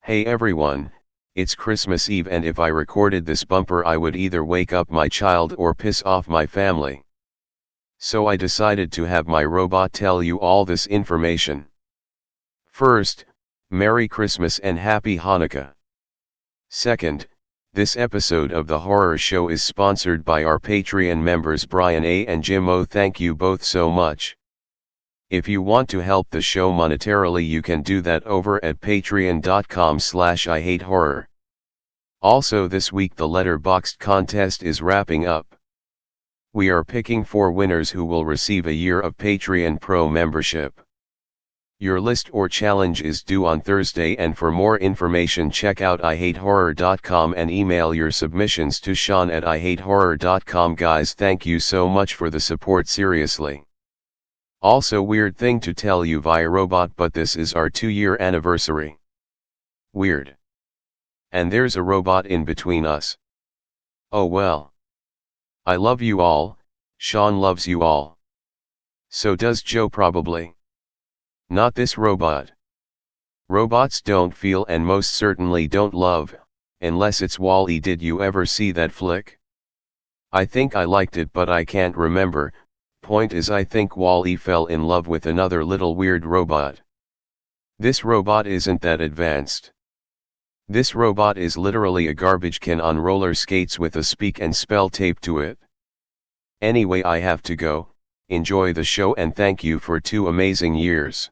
Hey everyone, it's Christmas Eve and if I recorded this bumper I would either wake up my child or piss off my family. So I decided to have my robot tell you all this information. First, Merry Christmas and Happy Hanukkah. Second, this episode of The Horror Show is sponsored by our Patreon members Brian A. and Jim O. Thank you both so much. If you want to help the show monetarily you can do that over at patreon.com/IHateHorror. Also this week the Letterboxd contest is wrapping up. We are picking 4 winners who will receive a year of Patreon Pro membership. Your list or challenge is due on Thursday and for more information check out IHateHorror.com and email your submissions to Sean at IHateHorror.com. Guys, thank you so much for the support, seriously. Also, weird thing to tell you via robot, but this is our 2-year anniversary. Weird. And there's a robot in between us. Oh well. I love you all, Sean loves you all. So does Joe probably. Not this robot. Robots don't feel and most certainly don't love, unless it's Wall-E. Did you ever see that flick? I think I liked it but I can't remember. Point is I think Wall-E fell in love with another little weird robot. This robot isn't that advanced. This robot is literally a garbage can on roller skates with a speak and spell tape to it. Anyway, I have to go. Enjoy the show and thank you for 2 amazing years.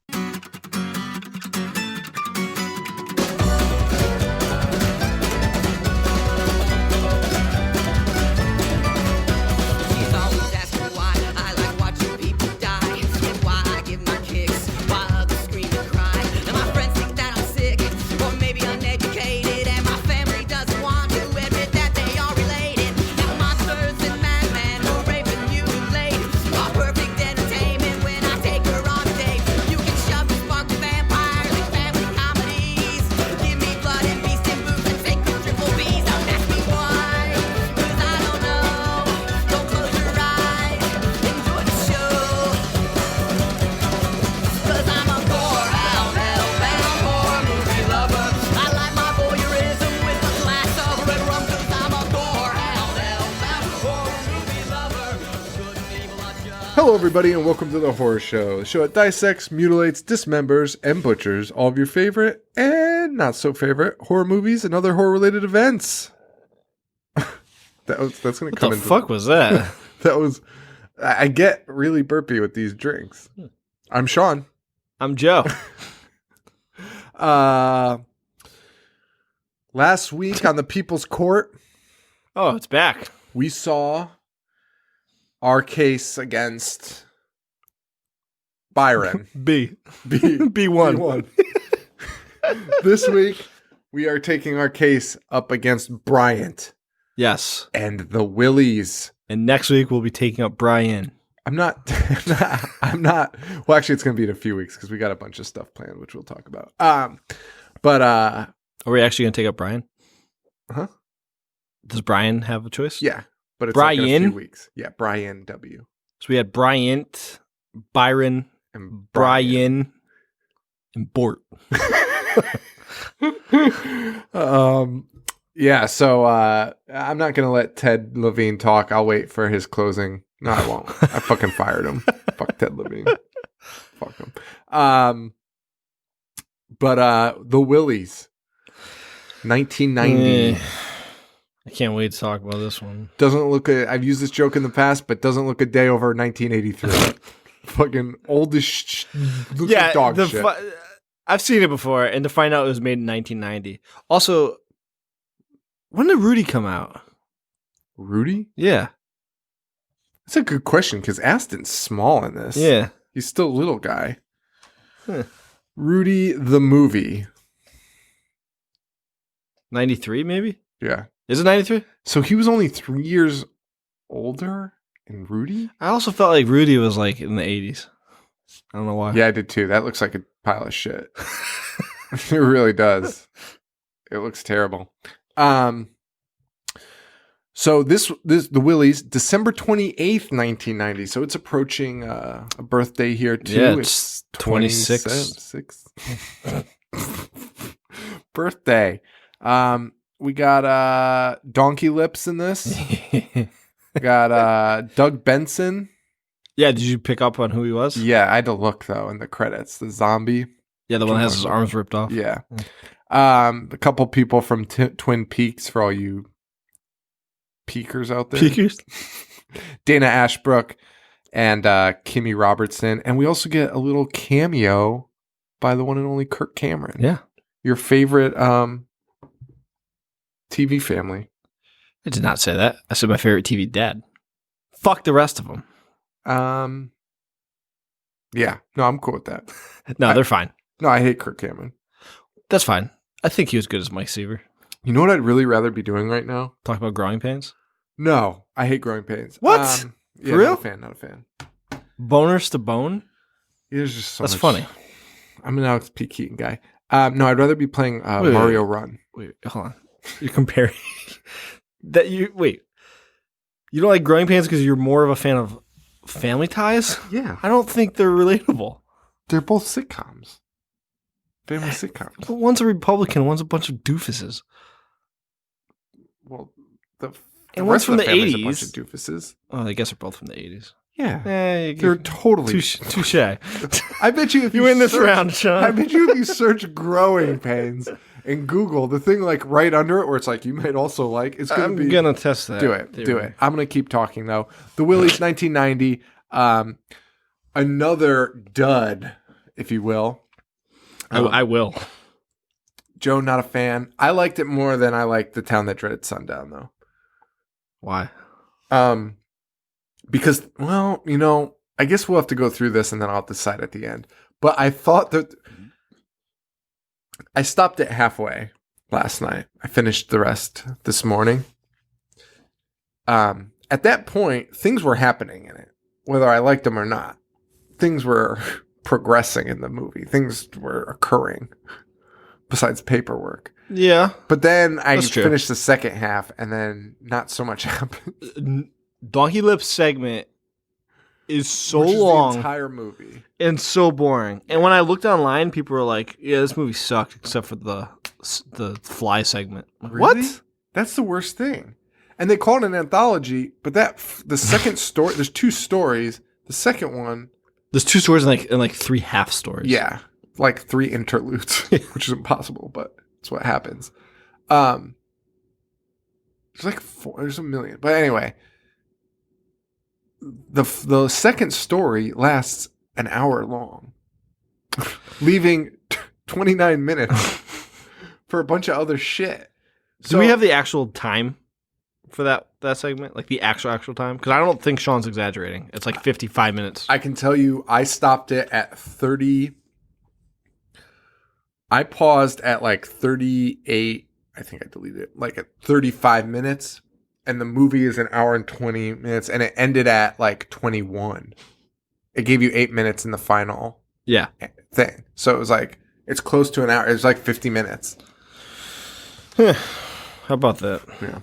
Hello everybody and welcome to The Horror Show, the show that dissects, mutilates, dismembers, and butchers all of your favorite and not so favorite horror movies and other horror related events. That's going to come in. What the fuck was that? I get really burpy with these drinks. I'm Sean. I'm Joe. Last week on the People's Court. Oh, it's back. We saw our case against Byron. B1. B1. This week, we are taking our case up against Bryant. Yes. And the Willies. And next week, we'll be taking up Brian. I'm not. Well, actually, it's going to be in a few weeks because we got a bunch of stuff planned, which we'll talk about. Are we actually going to take up Brian? Huh? Does Brian have a choice? Yeah. But it's Brian? like in a few weeks. Yeah, Brian W. So we had Bryant, Byron, And Brian, and Bort. Yeah, so I'm not going to let Ted Levine talk. I'll wait for his closing. No, I won't. I fucking fired him. Fuck Ted Levine. Fuck him. But the Willies, 1990. I can't wait to talk about this one. Doesn't look I've used this joke in the past, but doesn't look a day over 1983. Fucking old as looks like dog shit. I've seen it before, and to find out it was made in 1990. Also, when did Rudy come out? Rudy? Yeah. That's a good question, because Aston's small in this. Yeah. He's still a little guy. Huh. Rudy the movie. 93, maybe? Yeah. Is it 93? So he was only 3 years older than Rudy? I also felt like Rudy was like in the 80s. I don't know why. Yeah, I did too. That looks like a pile of shit. It really does. It looks terrible. So this the Willies, December 28th, 1990. So it's approaching a birthday here too. Yeah, it's 26. Birthday. We got Donkey Lips in this. We got Doug Benson. Yeah, did you pick up on who he was? Yeah, I had to look though in the credits. The zombie. Yeah, the one that has his arms ripped off. Yeah. A couple people from Twin Peaks for all you peekers out there. Peekers? Dana Ashbrook and Kimmy Robertson. And we also get a little cameo by the one and only Kirk Cameron. Yeah. Your favorite TV family. I did not say that. I said my favorite TV dad. Fuck the rest of them. Yeah. No, I'm cool with that. No, they're fine. No, I hate Kirk Cameron. That's fine. I think he was good as Mike Seaver. You know what I'd really rather be doing right now? Talk about growing pains? No, I hate growing pains. What? Yeah, For real? Not a fan. Boners to bone? There's just so That's much. funny. I'm an Alex P. Keaton guy. No, I'd rather be playing Wait. Mario Run. Wait, hold on. You're comparing that you wait. You don't like growing pains because you're more of a fan of Family Ties? Yeah. I don't think they're relatable. They're both sitcoms. Family sitcoms. But one's a Republican, one's a bunch of doofuses. Well, the And rest one's from of the family's a bunch 80s. of doofuses. Oh, I guess they're both from the 80s. Yeah. They're They're totally... touche. I bet you if You you win this search- round, Sean. I bet you if you search growing pains in Google, the thing like right under it where it's like you might also like, it's going to be... I'm gonna test that. Do it. I'm going to keep talking though. The Willies 1990, another dud, if you will. I will. Joe, not a fan. I liked it more than I liked The Town That Dreaded Sundown though. Why? Because, well, you know, I guess we'll have to go through this and then I'll decide at the end. But I thought that I stopped it halfway last night. I finished the rest this morning. At that point, things were happening in it, whether I liked them or not. Things were progressing in the movie. Things were occurring besides paperwork. Yeah. But then I That's true. finished the second half and then not so much happened. Donkey Lip segment is so Which is long the entire movie. and so boring. And when I looked online, people were like, "Yeah, this movie sucked except for the fly segment." Like, Really? What? That's the worst thing. And they call it an anthology, but the second story, there's two stories. The second one, There's two stories and like three half stories. yeah, like 3 interludes, which is impossible, but it's what happens. There's like 4, there's a million. But anyway, the second story lasts an hour long, leaving 29 minutes for a bunch of other shit. Do we have the actual time for that segment? Like the actual time? Because I don't think Sean's exaggerating. It's like 55 minutes. I can tell you, I stopped it at 30. I paused at like 38. I think I deleted it. Like at 35 minutes. And the movie is an hour and 20 minutes. And it ended at like 21. It gave you 8 minutes in the final Yeah. thing. So it was like, it's close to an hour. It was like 50 minutes. How about that? Yeah.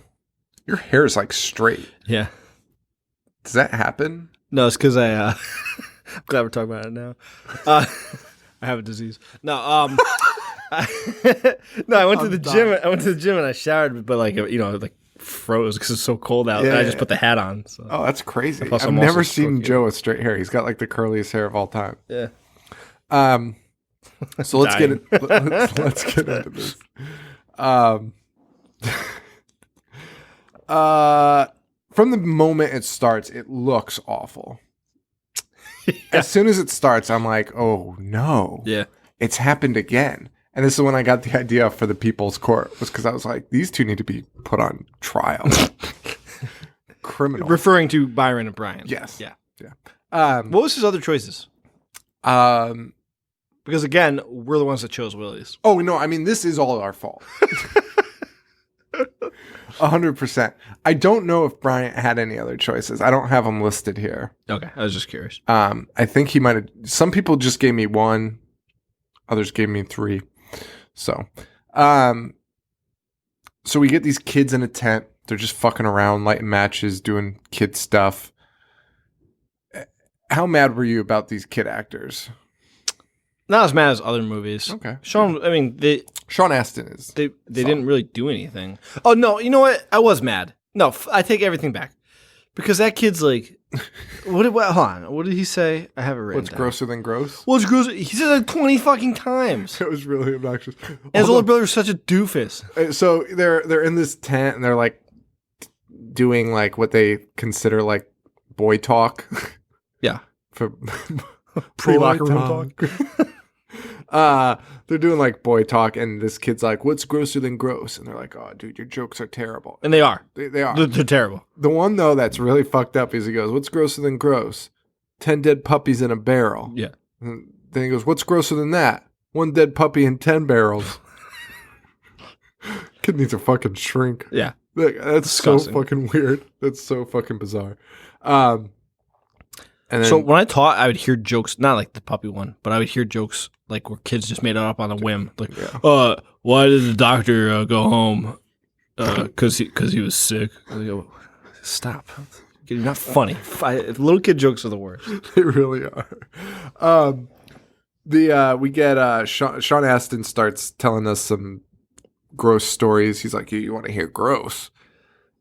Your hair is like straight. Yeah. Does that happen? No, it's because I'm glad we're talking about it now. I have a disease. No, no, I went to the gym. I went to the gym and I showered, but like like froze because it's so cold out. And I just put the hat on. So. Oh, that's crazy. Plus, I've I'm never also seen stroking. Joe with straight hair. He's got like the curliest hair of all time. Yeah. So let's get Dying. let's get into this. From the moment it starts, it looks awful. As soon as it starts, I'm like, oh no, Yeah. it's happened again. And this is when I got the idea for the People's Court, was because I was like, these two need to be put on trial. Criminal. Referring to Byron and Brian. Yes. Yeah. Um, What was his other choices? um, Because again, we're the ones that chose Willies. oh no, I mean, this is all our fault. 100%. I don't know if Bryant had any other choices. I don't have them listed here. Okay, I was just curious. I think he might have. Some people just gave me 1, others gave me 3. So we get these kids in a tent. They're just fucking around, lighting matches, doing kid stuff. How mad were you about these kid actors? Not as mad as other movies. Okay. Sean, I mean, Sean Astin is. they didn't really do anything. Oh no, you know what? I was mad. No, I take everything back because that kid's like, hold on, what did he say? I have it written. What's down. grosser than gross? What's grosser? He said it like 20 fucking times. It was really obnoxious. And his older brother's such a doofus. So they're in this tent and they're like doing like what they consider like boy talk. Yeah. For Pre-locker room talk. They're doing like boy talk, and this kid's like, "What's grosser than gross?" And they're like, "Oh, dude, your jokes are terrible." And they are. They are. They're terrible. The one though that's really fucked up is he goes, "What's grosser than gross? 10 dead puppies in a barrel." Yeah. And then he goes, "What's grosser than that? 1 dead puppy in 10 barrels." Kid needs to fucking shrink. Yeah. Like, that's Disgusting. so fucking weird. That's so fucking bizarre. And then, So when I taught, I would hear jokes, not like the puppy one, but I would hear jokes like where kids just made it up on a whim. Like, why did the doctor go home? Because he was sick. I go, stop. You're not funny. Little kid jokes are the worst. they really are. We get Sean Astin starts telling us some gross stories. He's like, you want to hear gross?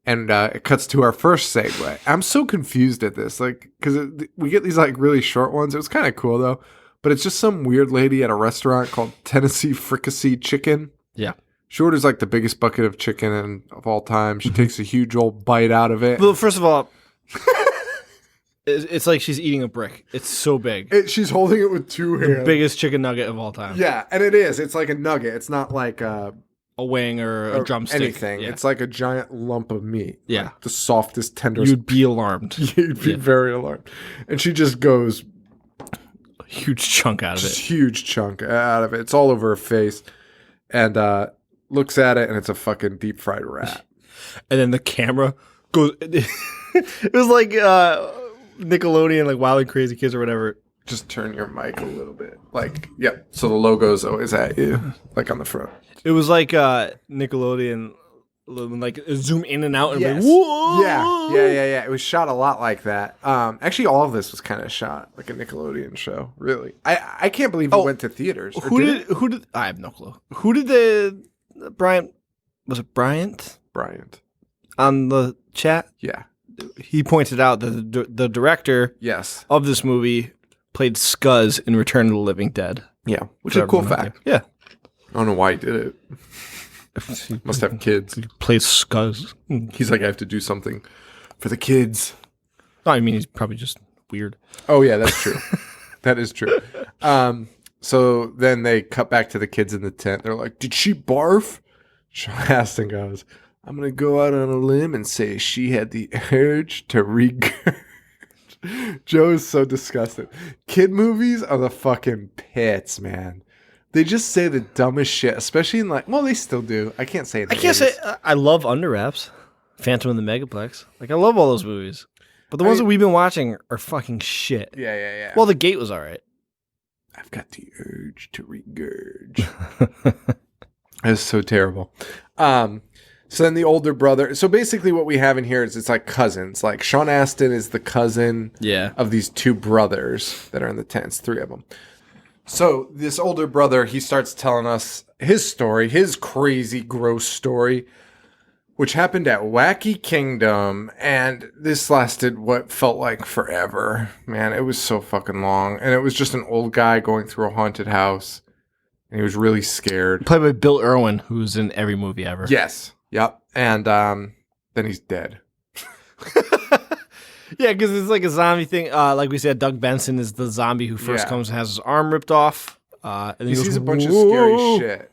And it cuts to our first segue. I'm so confused at this, like, because we get these like really short ones. It was kind of cool though, but it's just some weird lady at a restaurant called Tennessee Fricassee Chicken. Yeah. She orders like the biggest bucket of chicken of all time. She takes a huge old bite out of it. Well, first of all, it's like she's eating a brick. It's so big. She's holding it with two hands. Biggest chicken nugget of all time. Yeah, and it is. It's like a nugget. It's not like A wing or a drumstick. anything. Yeah. It's like a giant lump of meat. Yeah. Like the softest, tenderest. You'd be alarmed. You'd be very alarmed. And she just goes A huge chunk out of just it. huge chunk out of it. It's all over her face. And looks at it, and it's a fucking deep fried rat. And then the camera goes. It was like Nickelodeon, like Wild and Crazy Kids or whatever. Just turn your mic a little bit. Like, yep. So the logo's always at you, like on the front. It was like Nickelodeon, like zoom in and out and Yes. like, whoa! Yeah. It was shot a lot like that. Actually, all of this was kind of shot like a Nickelodeon show. Really, I can't believe it went to theaters. Who did? I have no clue. Who did the Bryant? Was it Bryant Bryant? on the chat? Yeah. He pointed out that the director Yes. of this movie played Scuzz in Return of the Living Dead. Yeah. Which is a cool fact. Yeah. I don't know why he did it. Must have kids. Plays Scuzz. He's like, I have to do something for the kids. I mean, he's probably just weird. Oh yeah, that's true. That is true. So then they cut back to the kids in the tent. They're like, "Did she barf?" Sean Astin goes, "I'm gonna go out on a limb and say she had the urge to regurg." Joe is so disgusted. Kid movies are the fucking pits, man. They just say the dumbest shit, especially in like, well, they still do. I can't say it. I can't say I love Under Wraps, Phantom in the Megaplex. Like I love all those movies, but the ones that we've been watching are fucking shit. Yeah. Well, The Gate was all right. I've got the urge to regurg. It's so terrible. So then the older brother. So basically, what we have in here is it's like cousins. Like Sean Astin is the cousin of these two brothers that are in the tents, 3 of them. So this older brother, he starts telling us his story, his crazy, gross story, which happened at Wacky Kingdom. And this lasted what felt like forever. Man, it was so fucking long. And it was just an old guy going through a haunted house. And he was really scared. Played by Bill Irwin, who's in every movie ever. Yes. Yep. And then he's dead. Yeah, because it's like a zombie thing. Like we said, Doug Benson is the zombie who first comes and has his arm ripped off. And he sees a bunch of scary shit.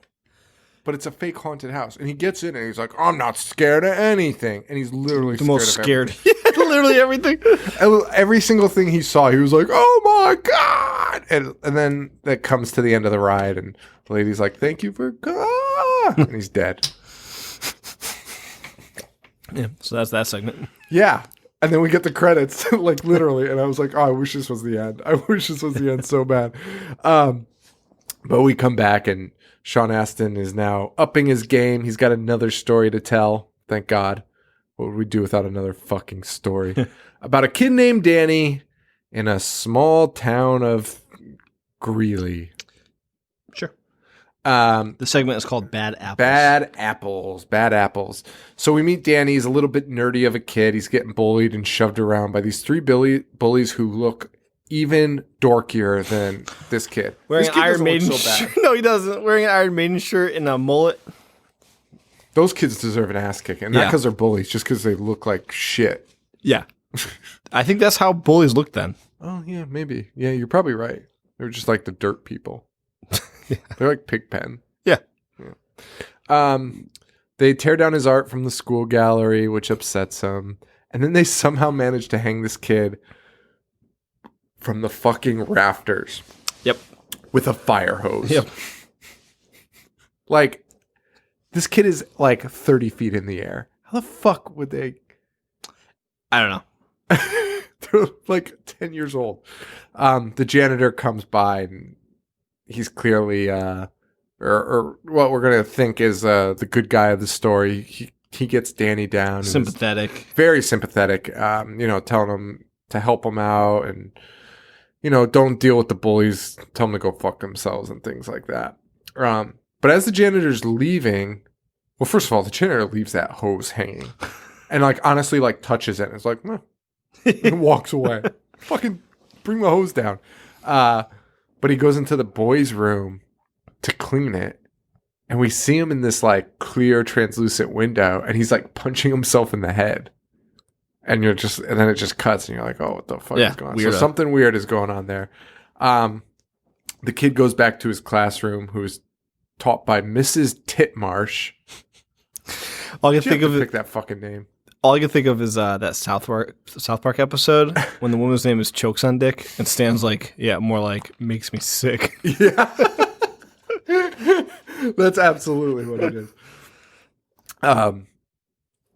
But it's a fake haunted house. And he gets in and he's like, I'm not scared of anything. And he's literally the most scared. Literally everything. Every single thing he saw, he was like, oh my God. And then that comes to the end of the ride. And the lady's like, thank you for God. And he's dead. Yeah, so that's that segment. Yeah. And then we get the credits, like literally. And I was like, oh, I wish this was the end. I wish this was the end so bad. But we come back and Sean Astin is now upping his game. He's got another story to tell. Thank God. What would we do without another fucking story? About a kid named Danny in a small town of Greeley. The segment is called Bad Apples. Bad apples. Bad apples. So we meet Danny. He's a little bit nerdy of a kid. He's getting bullied and shoved around by these 3 bullies who look even dorkier than this kid. Wearing this an kid Iron doesn't Maiden look so bad. shirt. No, he doesn't. Wearing an Iron Maiden shirt and a mullet. Those kids deserve an ass kicking. Not Yeah. because they're bullies, just because they look like shit. Yeah. I think that's how bullies look then. Oh, yeah, maybe. Yeah, you're probably right. They're just like the dirt people. Yeah. They're like Pigpen. Yeah. They tear down his art from the school gallery, which upsets him. And then they somehow manage to hang this kid from the fucking rafters. Yep. With a fire hose. Yep. Like, this kid is like 30 feet in the air. How the fuck would they? I don't know. They're like 10 years old. The janitor comes by and he's clearly, or what we're going to think is the good guy of the story. He gets Danny down. Sympathetic. Very sympathetic, telling him to help him out and, don't deal with the bullies, tell them to go fuck themselves and things like that. But as the janitor's leaving, well, first of all, the janitor leaves that hose hanging and honestly touches it and it's like, meh, and walks away. Fucking bring the hose down. But he goes into the boys' room to clean it. And we see him in this clear, translucent window, and he's punching himself in the head. And then it just cuts, and you're like, "Oh, what the fuck is going on?" So something weird is going on there. The kid goes back to his classroom, who's taught by Mrs. Titmarsh. All I can think of pick that fucking name. All I can think of is that South Park episode when the woman's name is Chokes on Dick, and Stan's more like makes me sick. Yeah. That's absolutely what it is.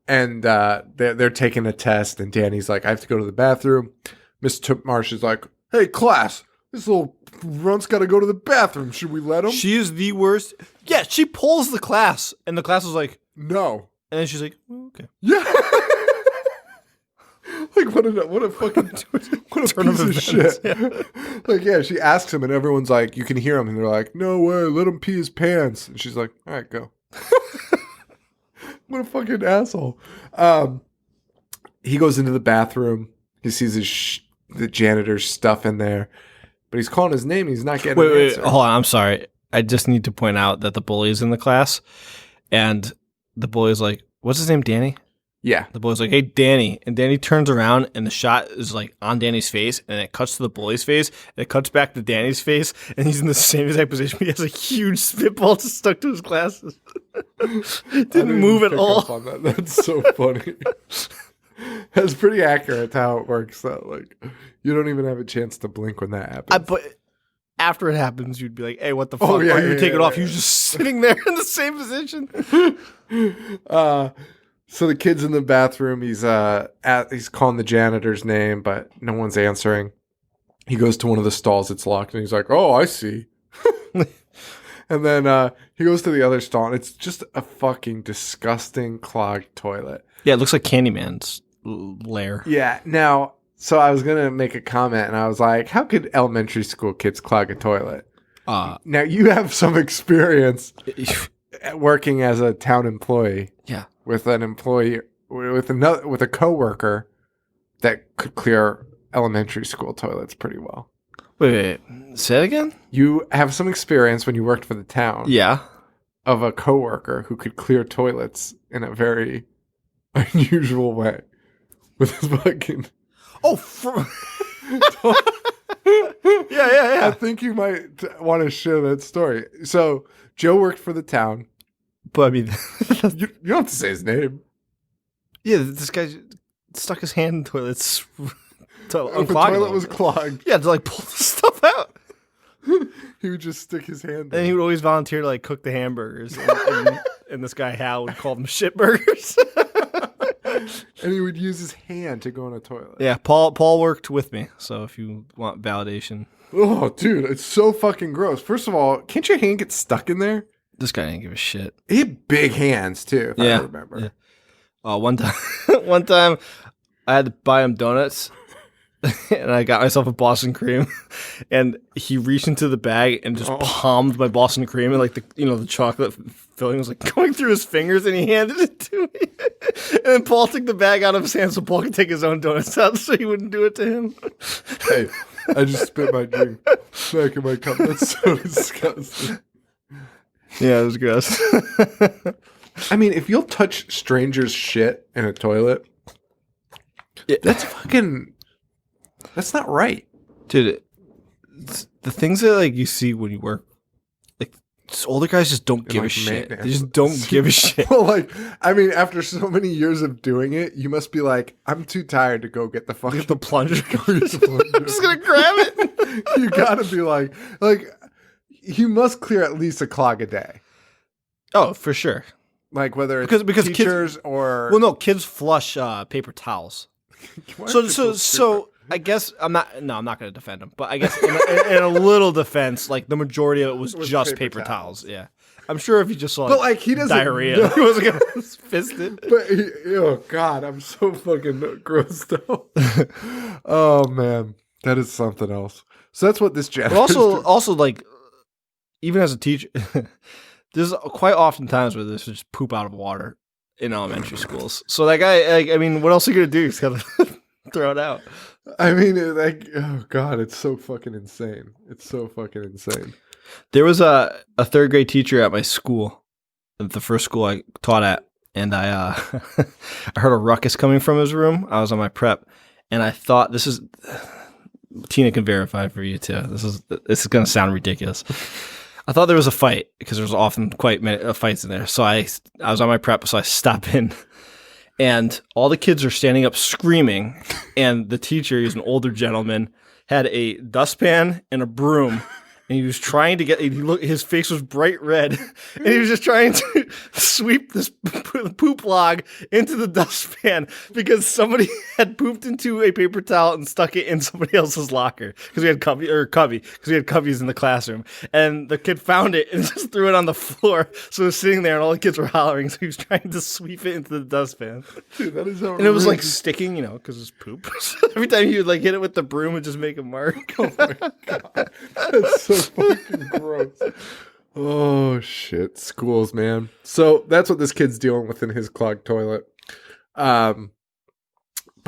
And they're taking a test, and Danny's like, I have to go to the bathroom. Miss Titmarsh is like, hey, class, this little runt's got to go to the bathroom. Should we let him? She is the worst. Yeah, she pulls the class, and the class is like, no. And then she's like, oh, okay. Yeah. What a fucking what a Turn piece of shit. Yeah. She asks him, and everyone's like, you can hear him, and they're like, no way, let him pee his pants. And she's like, all right, go. What a fucking asshole. He goes into the bathroom. He sees the janitor's stuff in there, but he's calling his name. He's not getting an answer. Hold on. I'm sorry. I just need to point out that the bully is in the class, and the bully's like, what's his name, Danny? Yeah. The bully's like, hey, Danny. And Danny turns around, and the shot is on Danny's face, and it cuts to the bully's face, and it cuts back to Danny's face, and he's in the same exact position. He has a huge spitball just stuck to his glasses. Didn't move at all. On that. That's so funny. That's pretty accurate to how it works. Though. You don't even have a chance to blink when that happens. But after it happens, you'd be like, hey, what the fuck? You take it off. You're just sitting there in the same position. So the kid's in the bathroom. He's calling the janitor's name, but no one's answering. He goes to one of the stalls. It's locked, and he's like, "Oh, I see." And then he goes to the other stall, and it's just a fucking disgusting clogged toilet. Yeah, it looks like Candyman's lair. Yeah. Now, so I was gonna make a comment, and I was like, "How could elementary school kids clog a toilet?" Now you have some experience working as a town employee. Yeah. With an employee, with a coworker that could clear elementary school toilets pretty well. Wait. Say it again? You have some experience when you worked for the town. Yeah. Of a coworker who could clear toilets in a very unusual way. With his fucking... Oh, yeah. I think you might want to share that story. So, Joe worked for the town. But I mean, you don't have to say his name. Yeah, this guy stuck his hand in the toilets. The toilet was clogged. Yeah, to pull the stuff out. He would just stick his hand in. And he would always volunteer to cook the hamburgers. And this guy Hal would call them shit burgers. And he would use his hand to go in a toilet. Yeah, Paul worked with me. So if you want validation. Oh, dude, it's so fucking gross. First of all, can't your hand get stuck in there? This guy didn't give a shit. He had big hands too, if I remember. Yeah. One time I had to buy him donuts. and I got myself a Boston cream, and he reached into the bag and just palmed my Boston cream, and like the chocolate filling was like going through his fingers, and he handed it to me. And then Paul took the bag out of his hand so Paul could take his own donuts out so he wouldn't do it to him. Hey, I just spit my drink back in my cup. That's so disgusting. Yeah, it was gross. I mean, if you'll touch strangers' shit in a toilet, that's not right. Dude, the things that like you see when you work, like older guys just don't give a shit. They just don't give a shit. Well, like, I mean, after so many years of doing it, you must be like, I'm too tired to go get the fucking Get the plunger. I'm just gonna grab it. You gotta be like you must clear at least a clog a day. Oh, for sure. Like whether it's because teachers kids, or kids flush paper towels. So I guess I'm not going to defend him, but I guess in a little defense, like the majority of it was just paper towels. Yeah, I'm sure if he just saw, but like he doesn't diarrhea, he wasn't going to fist it. But oh god, I'm so fucking grossed out. Oh man, that is something else. So that's what this janitor. Also, like even as a teacher, there's quite often times where there's just poop out of water in elementary schools. So that guy, like, I mean, what else are you gonna do? He's gotta throw it out. I mean, like, oh god, it's so fucking insane. It's so fucking insane. There was a third grade teacher at my school, the first school I taught at, and I I heard a ruckus coming from his room. I was on my prep, and I thought this is Tina can verify for you too. This is gonna sound ridiculous. I thought there was a fight because there's often quite many fights in there. So I was on my prep, so I stop in, and all the kids are standing up screaming, and the teacher, he's an older gentleman, had a dustpan and a broom, and he was trying to his face was bright red, and he was just trying to sweep this poop log into the dustpan because somebody had pooped into a paper towel and stuck it in somebody else's locker because we had cubby because we had cubbies in the classroom, and the kid found it and just threw it on the floor. So it was sitting there, and all the kids were hollering. So he was trying to sweep it into the dustpan. Dude, that is outrageous. And it was like sticking, because it's poop. So every time you would like hit it with the broom, it would just make a mark. Oh my god, that's so fucking gross. Oh shit, schools, man. So that's what this kid's dealing with in his clogged toilet. But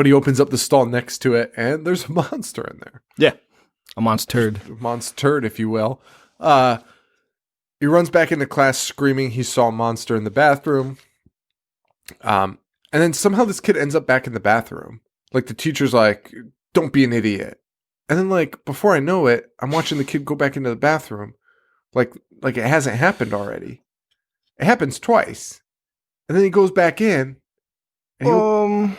he opens up the stall next to it, and there's a monster in there. Yeah, a monster. Monster, if you will. He runs back into class screaming he saw a monster in the bathroom. And then somehow this kid ends up back in the bathroom. Like the teacher's like, "Don't be an idiot." And then, like, before I know it, I'm watching the kid go back into the bathroom. Like it hasn't happened already. It happens twice. And then he goes back in. And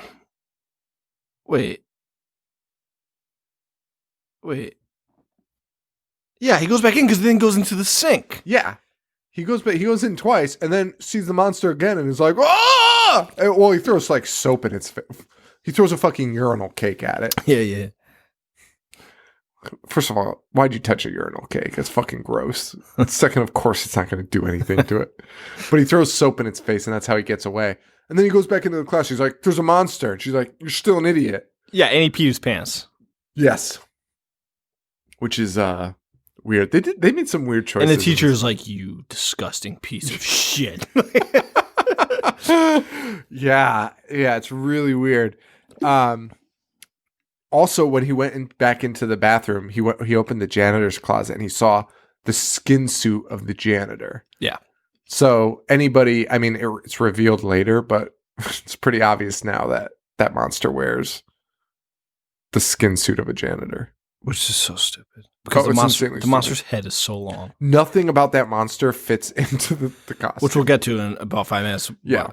Wait. Yeah, he goes back in because then goes into the sink. Yeah. He goes in twice and then sees the monster again and is like, "Ah!" Well, he throws, like, soap in its face. He throws a fucking urinal cake at it. Yeah. First of all, why'd you touch a urinal cake? It's fucking gross. Second, of course, it's not going to do anything to it. But he throws soap in its face, and that's how he gets away. And then he goes back into the class. She's like, "There's a monster." And she's like, "You're still an idiot." Yeah, and he peed his pants. Yes. Which is weird. They made some weird choices. And the teacher's like, "You disgusting piece of shit." Yeah, it's really weird. Also, when he went back into the bathroom, he opened the janitor's closet and he saw the skin suit of the janitor. Yeah. So anybody, I mean, it's revealed later, but it's pretty obvious now that monster wears the skin suit of a janitor. Which is so stupid. Because the monster's head is so long. Nothing about that monster fits into the costume. Which we'll get to in about 5 minutes. Yeah.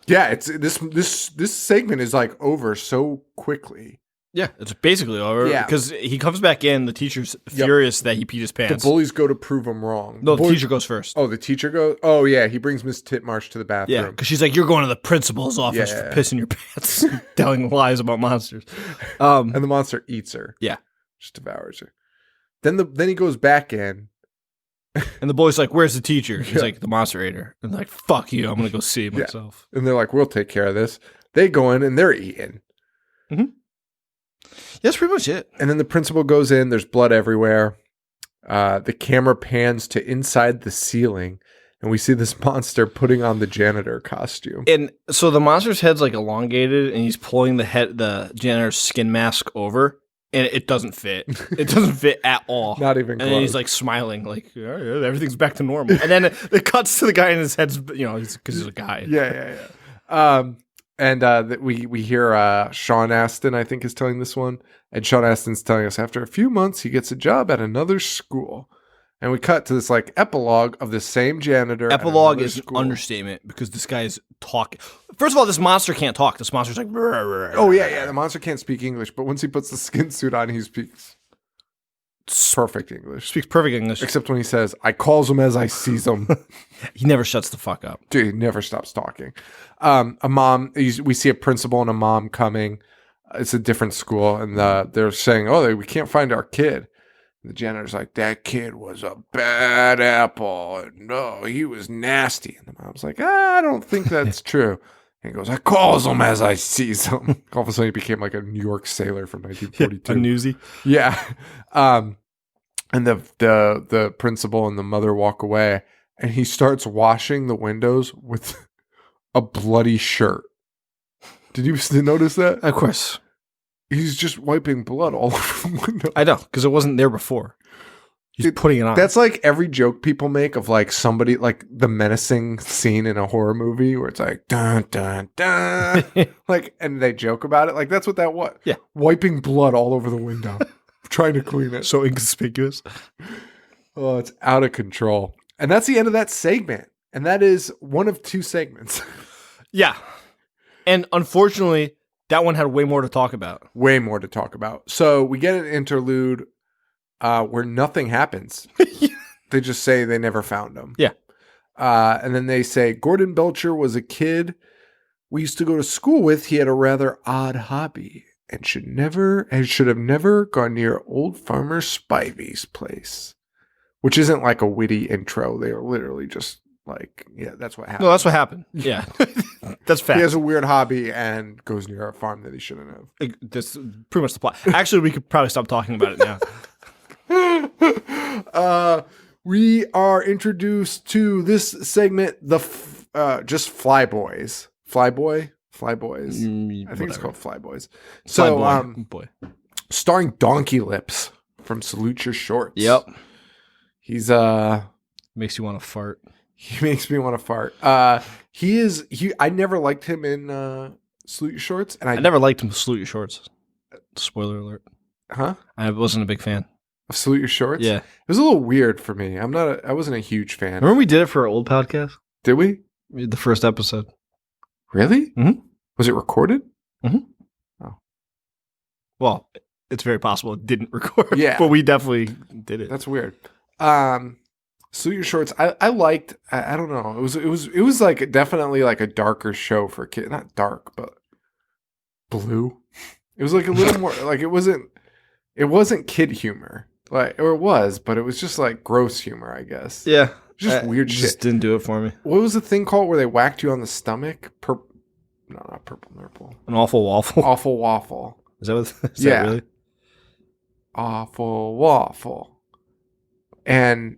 Yeah, it's this segment is like over so quickly. Yeah, it's basically over. Yeah. Because he comes back in, the teacher's furious that he peed his pants. The bullies go to prove him wrong. No, the teacher goes first. Oh, the teacher goes? Oh, yeah, he brings Miss Titmarsh to the bathroom. Yeah, because she's like, "You're going to the principal's office for pissing your pants," telling lies about monsters. And the monster eats her. Yeah. Just devours her. Then he goes back in. And the boy's like, "Where's the teacher?" He's like, "The monster ate her." And they're like, "Fuck you, I'm going to go see myself." And they're like, "We'll take care of this." They go in and they're eating. Mm-hmm. That's pretty much it. And then the principal goes in. There's blood everywhere. The camera pans to inside the ceiling, and we see this monster putting on the janitor costume. And so the monster's head's like elongated, and he's pulling the janitor's skin mask over, and it doesn't fit. It doesn't fit at all. Not even And close. then he's like smiling, like, yeah, everything's back to normal. And then it cuts to the guy, and his head's, because he's a guy. Yeah. We hear Sean Astin, I think, is telling this one. And Sean Astin's telling us after a few months, he gets a job at another school. And we cut to this like epilogue of the same janitor. Epilogue is an understatement because this guy's talking. First of all, this monster can't talk. This monster's like, oh, yeah. The monster can't speak English. But once he puts the skin suit on, he speaks perfect English. Speaks perfect English. Except when he says, I calls him as I sees him. He never shuts the fuck up. Dude, he never stops talking. A mom, we see a principal and a mom coming. It's a different school, and they're saying, "Oh, we can't find our kid." And the janitor's like, "That kid was a bad apple. No, he was nasty." And the mom's like, "I don't think that's true." And he goes, "I calls him as I sees him." All of a sudden, he became like a New York sailor from 1942. A newsie. Yeah. And the principal and the mother walk away, and he starts washing the windows with a bloody shirt. Did you notice that? Of course. He's just wiping blood all over the window. I know, because it wasn't there before. He's putting it on. That's like every joke people make of like somebody, like the menacing scene in a horror movie where it's like, dun, dun, dun. Like, and they joke about it. Like, that's what that was. Yeah. Wiping blood all over the window, trying to clean it. So inconspicuous. Oh, it's out of control. And that's the end of that segment. And that is one of two segments. Yeah. And unfortunately, that one had way more to talk about. Way more to talk about. So we get an interlude where nothing happens. They just say they never found him. Yeah. And then they say, Gordon Belcher was a kid we used to go to school with. He had a rather odd hobby and should have never gone near old farmer Spivey's place. Which isn't like a witty intro. They are literally just like, yeah, that's what happened. No, that's what happened. Yeah. That's fact. He has a weird hobby and goes near a farm that he shouldn't have. That's pretty much the plot. Actually, we could probably stop talking about it now. We are introduced to this segment, just Flyboys. Flyboys. I think it's called Flyboys. So, Boy. Starring Donkey Lips from Salute Your Shorts. Yep. He's Makes you want to fart. He makes me want to fart. I never liked him in Salute Your Shorts, and I never liked him. Salute Your Shorts. Spoiler alert. Huh? I wasn't a big fan of Salute Your Shorts. Yeah, it was a little weird for me. I wasn't a huge fan. Remember we did it for our old podcast? Did we? We did the first episode. Really? Mm-hmm. Was it recorded? Mm-hmm. Oh, well, it's very possible it didn't record. Yeah, but we definitely did it. That's weird. Salute Your Shorts. I liked. I don't know. It was like definitely like a darker show for kids. Not dark, but blue. It was like a little more like it wasn't kid humor. Like, or it was, but it was just like gross humor, I guess. Yeah. Just weird shit. Just didn't do it for me. What was the thing called where they whacked you on the stomach? No, not purple nurple. An awful waffle. Awful waffle. Is that what? Is yeah. that really? Awful waffle. And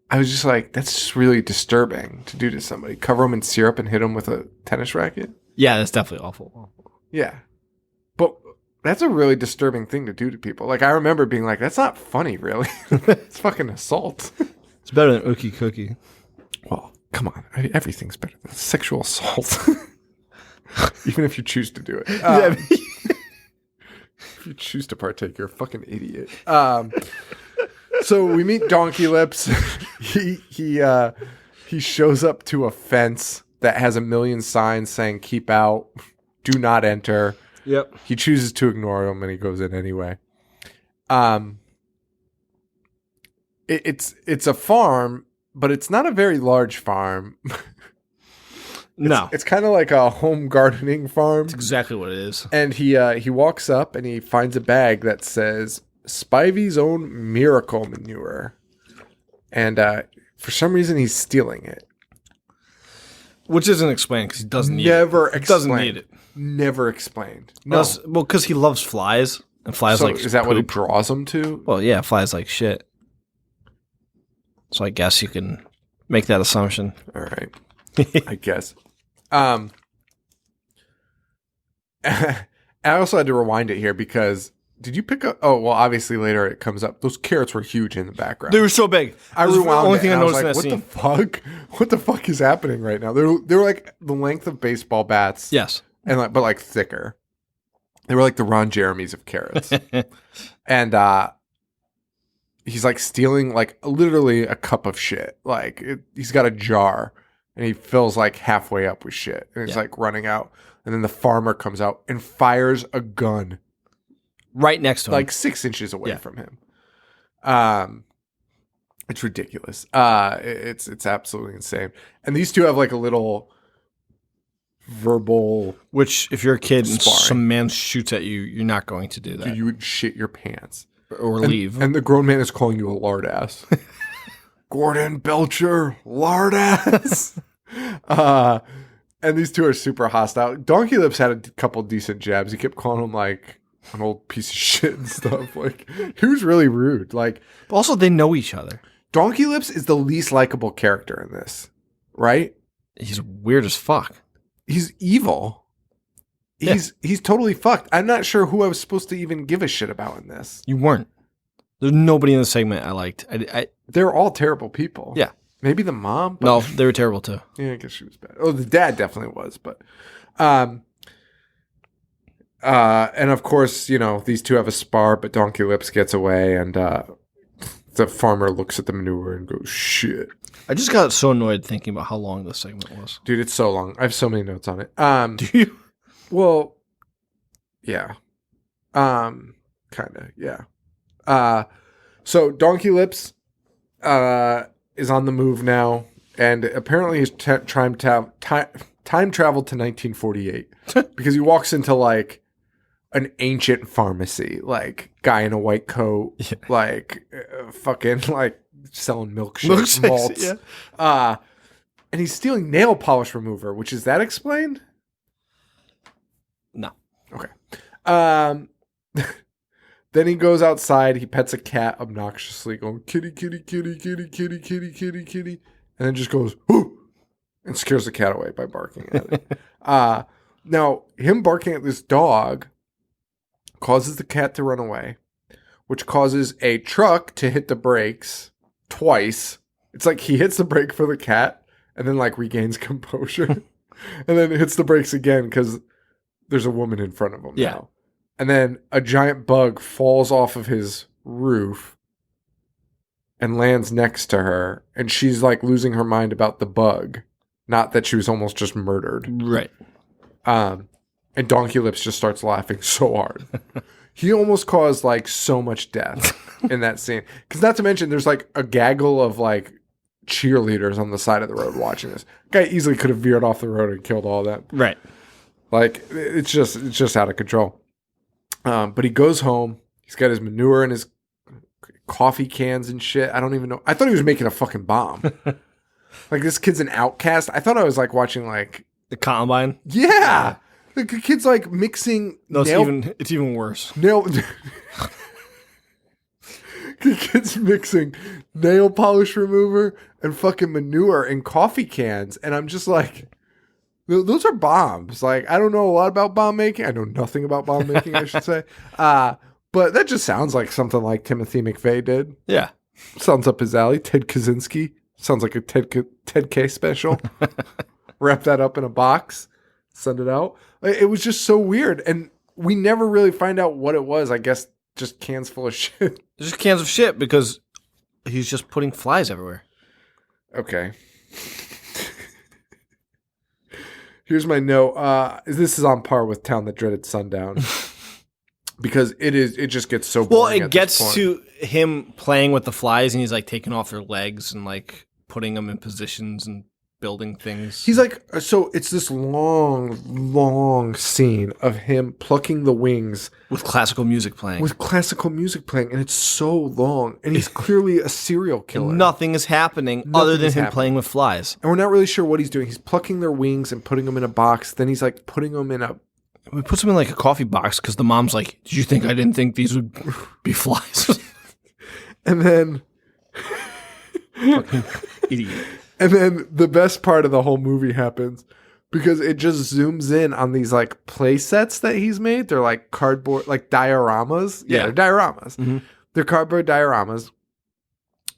I was just like, that's just really disturbing to do to somebody. Cover them in syrup and hit them with a tennis racket. Yeah, that's definitely awful. Yeah. But that's a really disturbing thing to do to people. Like, I remember being like, that's not funny, really. It's fucking assault. It's better than Ookie Cookie. Well, come on. Everything's better than sexual assault. Even if you choose to do it. If you choose to partake, you're a fucking idiot. So we meet Donkey Lips. He shows up to a fence that has a million signs saying "Keep out," "Do not enter." Yep. He chooses to ignore them, and he goes in anyway. It's a farm, but it's not a very large farm. No, it's kind of like a home gardening farm. That's exactly what it is. And he walks up and he finds a bag that says Spivey's Own Miracle Manure, and for some reason he's stealing it. Which isn't explained because he doesn't need Never it. explained. Doesn't need it. Never explained. No. Well, because he loves flies. And flies So like is that what it poop. draws him to? Well, yeah, flies like shit. So I guess you can make that assumption. All right. I guess. I also had to rewind it here because did you pick up? Oh, well, obviously later it comes up. Those carrots were huge in the background. They were so big. I That was rewound the only it, thing I and was noticed in that like, scene. what the fuck? What the fuck is happening right now? They were like the length of baseball bats. Yes. And but like thicker. They were like the Ron Jeremys of carrots. And he's like stealing like literally a cup of shit. Like he's got a jar and he fills like halfway up with shit. And he's like running out. And then the farmer comes out and fires a gun Right next to him. like 6 inches away from him. It's ridiculous. It's absolutely insane. And these two have like a little verbal. Which, if you're a kid and Sparring. some man shoots at you, you're not going to do that. Dude, you would shit your pants. Or leave. And the grown man is calling you a lard ass. Gordon Belcher, lard ass. And these two are super hostile. Donkey Lips had a couple decent jabs. He kept calling him like an old piece of shit and stuff. Like he was really rude. Like But also, they know each other. Donkey Lips is the least likable character in this, right? He's weird as fuck. He's evil. He's totally fucked. I'm not sure who I was supposed to even give a shit about in this. You weren't. There's nobody in the segment I liked. They're all terrible people. Yeah. Maybe the mom. But No, they were terrible too. yeah, I guess she was bad. Oh, the dad definitely was, but and of course, you know, these two have a spar, but Donkey Lips gets away and the farmer looks at the manure and goes, shit. I just got so annoyed thinking about how long this segment was. Dude, it's so long. I have so many notes on it. Do you? Well, yeah. Kind of, yeah. So Donkey Lips is on the move now, and apparently he's time traveled to 1948 because he walks into like an ancient pharmacy, like guy in a white coat, like fucking like selling milkshakes, malts. Yeah. And he's stealing nail polish remover, which is that explained? No. Okay. Then he goes outside. He pets a cat obnoxiously, going kitty, kitty, kitty, kitty, kitty, kitty, kitty, kitty, and then just goes whoo, and scares the cat away by barking at it. Now him barking at this dog causes the cat to run away, which causes a truck to hit the brakes twice. It's like he hits the brake for the cat and then like regains composure, and then hits the brakes again because there's a woman in front of him now. And then a giant bug falls off of his roof and lands next to her. And she's like losing her mind about the bug. Not that she was almost just murdered. Right. And Donkey Lips just starts laughing so hard. He almost caused like so much death in that scene. Because not to mention there's like a gaggle of like cheerleaders on the side of the road watching this. Guy easily could have veered off the road and killed all of them. Right. Like it's just out of control. But he goes home. He's got his manure and his coffee cans and shit. I don't even know. I thought he was making a fucking bomb. Like this kid's an outcast. I thought I was like watching like The Combine. yeah. The kid's like mixing. No, it's even worse. The kid's mixing nail polish remover and fucking manure in coffee cans, and I'm just like. Those are bombs. Like, I don't know a lot about bomb making. I know nothing about bomb making, I should say. But that just sounds like something like Timothy McVeigh did. Yeah. Sounds up his alley. Ted Kaczynski. Sounds like a Ted K special. Wrap that up in a box. Send it out. It was just so weird. And we never really find out what it was. I guess just cans full of shit. Just cans of shit because he's just putting flies everywhere. Okay. Here's my note. This is on par with Town That Dreaded Sundown. Because it just gets so boring. Well, it gets to him playing with the flies and he's like taking off their legs and like putting them in positions and building things. He's like, so it's this long scene of him plucking the wings with classical music playing. And it's so long. And he's clearly a serial killer. And nothing is happening other than him playing with flies. And we're not really sure what he's doing. He's plucking their wings and putting them in a box. Then he's like putting them in a... We put them in like a coffee box because the mom's like, did you think I didn't think these would be flies? And then... Fucking idiot. And then the best part of the whole movie happens because it just zooms in on these like play sets that he's made. They're like cardboard, like dioramas. Yeah, they're dioramas. Mm-hmm. They're cardboard dioramas,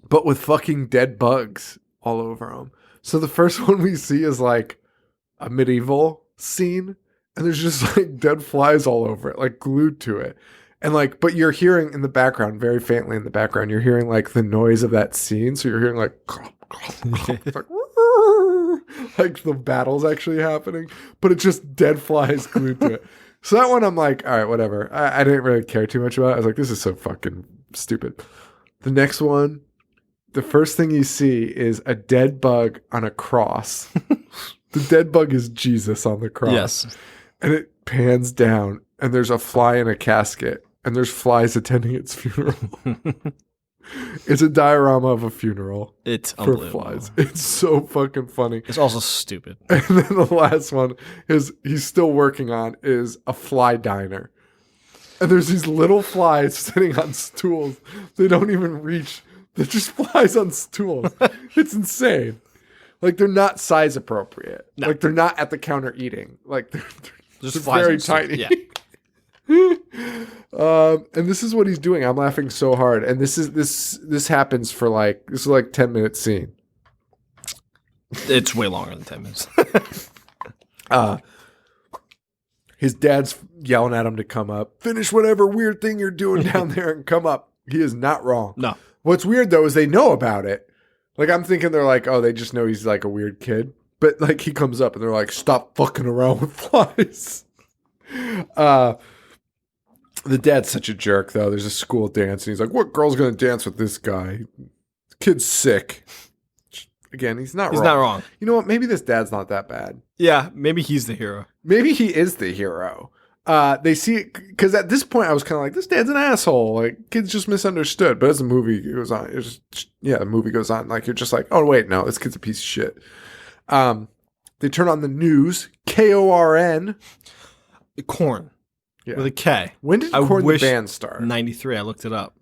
but with fucking dead bugs all over them. So the first one we see is like a medieval scene, and there's just like dead flies all over it, like glued to it. And like, but you're hearing in the background, very faintly in the background, you're hearing like the noise of that scene. So you're hearing like, like the battle's actually happening, but it's just dead flies glued to it. So that one I'm like, all right, whatever. I didn't really care too much about it. I was like, this is so fucking stupid. The next one, the first thing you see is a dead bug on a cross. The dead bug is Jesus on the cross. Yes. And it pans down and there's a fly in a casket and there's flies attending its funeral. It's a diorama of a funeral. It's for unbelievable. Flies. It's so fucking funny. It's also stupid. And then the last one is he's still working on is a fly diner. And there's these little flies sitting on stools. They don't even reach. They're just flies on stools. It's insane. Like they're not size appropriate. No. Like they're not at the counter eating. Like they're very tiny. Yeah. And this is what he's doing. I'm laughing so hard. And this happens for like, this is like 10-minute scene. It's way longer than 10 minutes. His dad's yelling at him to come up. Finish whatever weird thing you're doing down there and come up. He is not wrong. No. What's weird though is they know about it. Like I'm thinking they're like, oh, they just know he's like a weird kid. But like he comes up and they're like, stop fucking around with flies. The dad's such a jerk, though. There's a school dance, and he's like, what girl's going to dance with this guy? The kid's sick. Again, he's not wrong. You know what? Maybe this dad's not that bad. Yeah, maybe he's the hero. Maybe he is the hero. They see it, because at this point, I was kind of like, this dad's an asshole. Like, kid's just misunderstood. But as the movie goes on, the movie goes on. Like, you're just like, oh, wait, no, this kid's a piece of shit. They turn on the news, KORN. Korn. Yeah. With a K. When did Korn the band start? 93. I looked it up.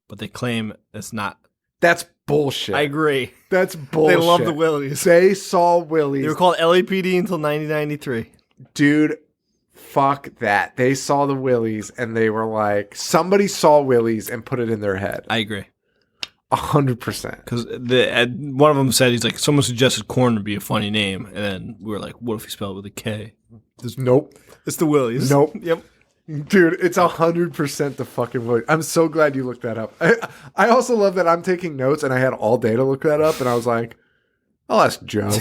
But they claim it's not. That's bullshit. I agree. That's bullshit. They love the Willies. They saw Willies. They were called LAPD until 1993. Dude, fuck that. They saw the Willies and they were like, somebody saw Willies and put it in their head. I agree. 100%. Because one of them said, he's like, someone suggested Korn would be a funny name. And then we were like, what if he spelled it with a K? Nope. It's the Willies. Nope. Yep. Dude, it's 100% the fucking Willies. I'm so glad you looked that up. I also love that I'm taking notes and I had all day to look that up. And I was like, I'll ask Joe.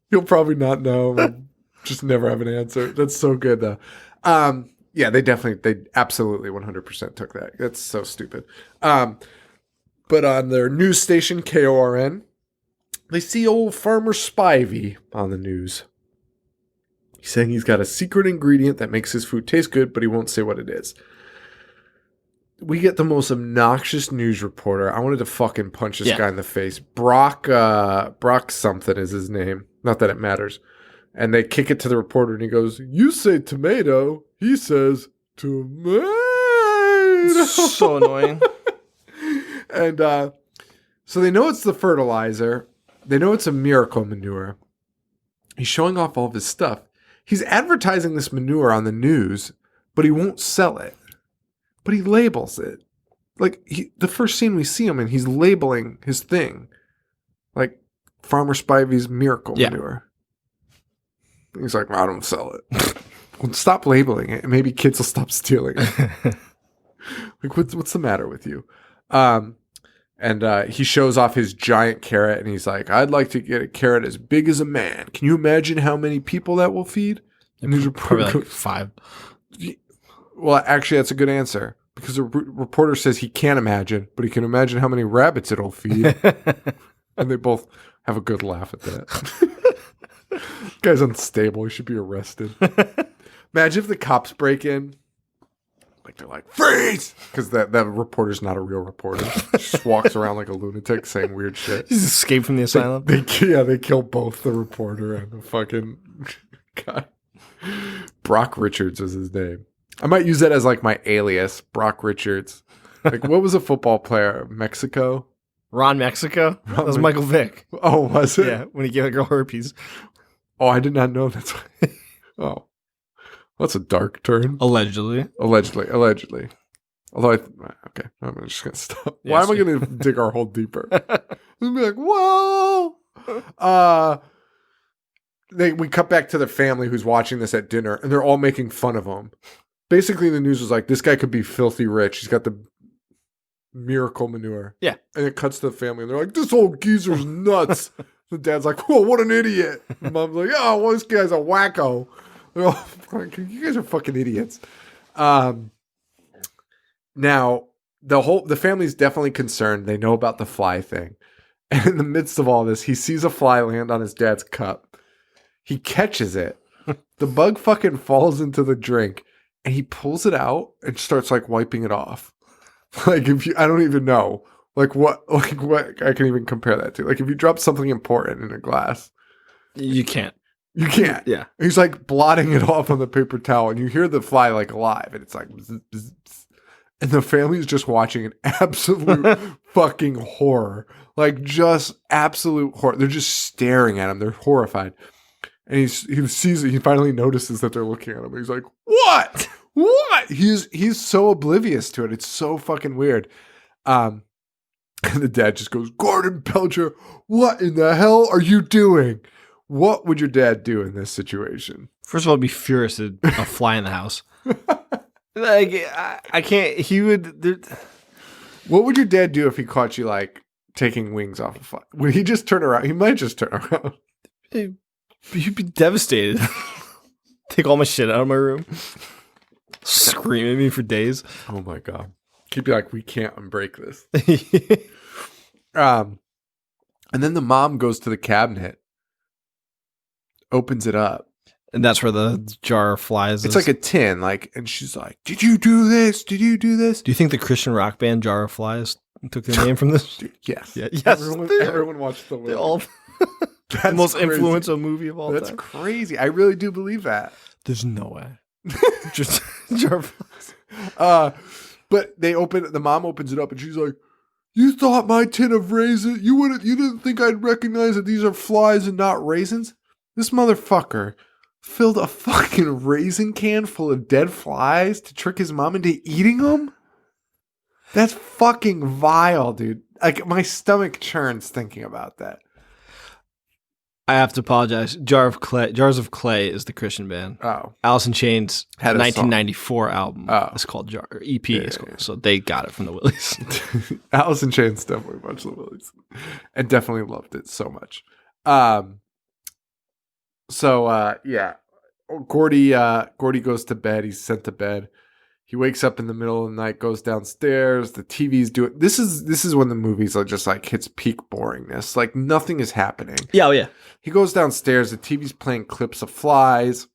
He'll probably not know. Just never have an answer. That's so good, though. Yeah, they absolutely 100% took that. That's so stupid. But on their news station, KORN, they see old Farmer Spivey on the news. He's saying he's got a secret ingredient that makes his food taste good, but he won't say what it is. We get the most obnoxious news reporter. I wanted to fucking punch this guy in the face. Brock something is his name. Not that it matters. And they kick it to the reporter and he goes, you say tomato. He says tomato. So annoying. And so they know it's the fertilizer. They know it's a miracle manure. He's showing off all of his stuff. He's advertising this manure on the news, but he won't sell it. But he labels it. Like, the first scene we see him in, he's labeling his thing. Like, Farmer Spivey's miracle manure. He's like, well, I don't sell it. Well, stop labeling it. Maybe kids will stop stealing it. Like, what's the matter with you? And he shows off his giant carrot, and he's like, I'd like to get a carrot as big as a man. Can you imagine how many people that will feed? And he's probably like 5. Well, actually, that's a good answer. Because the reporter says he can't imagine, but he can imagine how many rabbits it'll feed. And they both have a good laugh at that. Guy's unstable. He should be arrested. Imagine if the cops break in. Like, they're like, freeze! Because that reporter's not a real reporter. Just walks around like a lunatic saying weird shit. He's escaped from the asylum. They kill both the reporter and the fucking guy. Brock Richards is his name. I might use that as like my alias, Brock Richards. Like, what was a football player? Mexico? Ron Mexico? That was Michael Vick. Oh, was it? Yeah, when he gave a girl herpes. Oh, I did not know that's why. Oh. That's a dark turn. Allegedly. Although, okay, I'm just going to stop. Why am I going to dig our hole deeper? I'm be like, whoa! We cut back to the family who's watching this at dinner, and they're all making fun of him. Basically, the news was like, this guy could be filthy rich. He's got the miracle manure. Yeah. And it cuts to the family, and they're like, this old geezer's nuts. The dad's like, whoa, what an idiot. And mom's like, oh, well, this guy's a wacko. They're all like, you guys are fucking idiots. Now, the family's definitely concerned. They know about the fly thing. And in the midst of all this, he sees a fly land on his dad's cup. He catches it. The bug fucking falls into the drink. And he pulls it out and starts like wiping it off. Like I don't even know. What I can even compare that to. Like if you drop something important in a glass. You can't. You can't. Yeah. He's like blotting it off on the paper towel and you hear the fly like alive and it's like bzz, bzz, bzz. And the family's just watching an absolute fucking horror. Like just absolute horror. They're just staring at him. They're horrified. And he sees it. He finally notices that they're looking at him. He's like, what? What? He's so oblivious to it. It's so fucking weird. And the dad just goes, Gordon Belcher, what in the hell are you doing? What would your dad do in this situation? First of all, I'd be furious at a fly in the house. Like, I can't, he would. What would your dad do if he caught you, like, taking wings off a fly? Would he just turn around? He might just turn around. You'd be devastated. Take all my shit out of my room. Scream at me for days. Oh, my God. He'd be like, we can't unbreak this. And then the mom goes to the cabinet, opens it up. And that's where the jar of flies is. It's like a tin, and she's like, did you do this? Did you do this? Do you think the Christian rock band Jar of Flies took their name from this? Dude, yes. Yeah, yes. Everyone watched the movie. The most influential movie of all time. That's crazy. I really do believe that. There's no way. Just Jar of Flies. But the mom opens it up and she's like, you thought my tin of raisins, you didn't think I'd recognize that these are flies and not raisins? This motherfucker filled a fucking raisin can full of dead flies to trick his mom into eating them? That's fucking vile, dude. Like, my stomach churns thinking about that. I have to apologize. Jars of Clay is the Christian band. Oh. Alice in Chains Had a 1994 album. Oh. It's called Jar, or EP. It's called. So they got it from the Willies. Alice in Chains definitely watched the Willies. And definitely loved it so much. Yeah. Gordy goes to bed. He's sent to bed. He wakes up in the middle of the night, goes downstairs. The TV's doing. This is when the movies are just like hits peak boringness. Like nothing is happening. Yeah, oh yeah. He goes downstairs. The TV's playing clips of flies,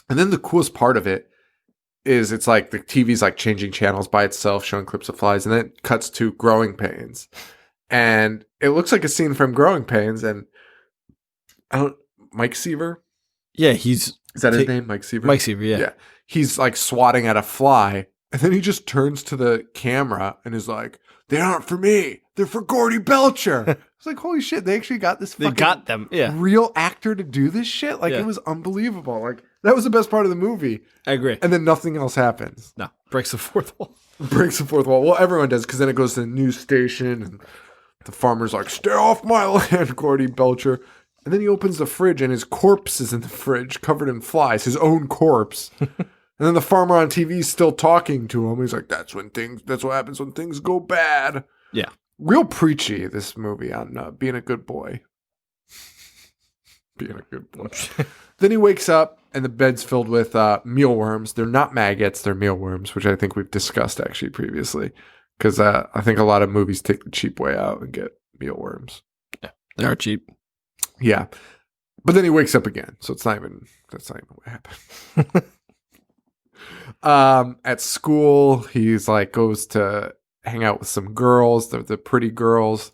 and then the coolest part of it is it's like the TV's like changing channels by itself, showing clips of flies, and then it cuts to Growing Pains, and it looks like a scene from Growing Pains, and Mike Seaver. Yeah, is that his name? Mike Seaver? Mike Seaver, yeah. He's like swatting at a fly, and then he just turns to the camera and is like, they aren't for me. They're for Gordy Belcher. It's like, holy shit, they actually got this fucking got them, yeah. real actor to do this shit? Like, It was unbelievable. Like, that was the best part of the movie. I agree. And then nothing else happens. No, breaks the fourth wall. Breaks the fourth wall. Well, everyone does, because then it goes to the news station, and the farmer's like, stay off my land, Gordy Belcher. And then he opens the fridge, and his corpse is in the fridge, covered in flies, his own corpse. And then the farmer on TV is still talking to him. He's like, that's what happens when things go bad. Yeah. Real preachy, this movie, on being a good boy. Being a good boy. Then he wakes up, and the bed's filled with mealworms. They're not maggots, they're mealworms, which I think we've discussed actually previously. Because I think a lot of movies take the cheap way out and get mealworms. They are cheap. Yeah. But then he wakes up again. So that's not even what happened. At school, he's like, goes to hang out with some girls, the pretty girls.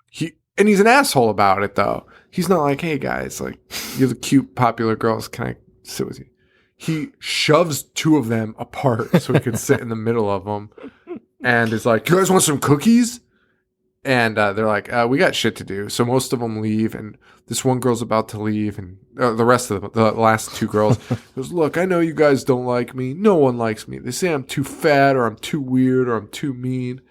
He's an asshole about it, though. He's not like, hey, guys, like, you're the cute, popular girls. Can I sit with you? He shoves two of them apart so he can sit in the middle of them. And is like, you guys want some cookies? And they're like, we got shit to do. So most of them leave. And this one girl's about to leave. And the rest of them, the last two girls, goes, look, I know you guys don't like me. No one likes me. They say I'm too fat or I'm too weird or I'm too mean.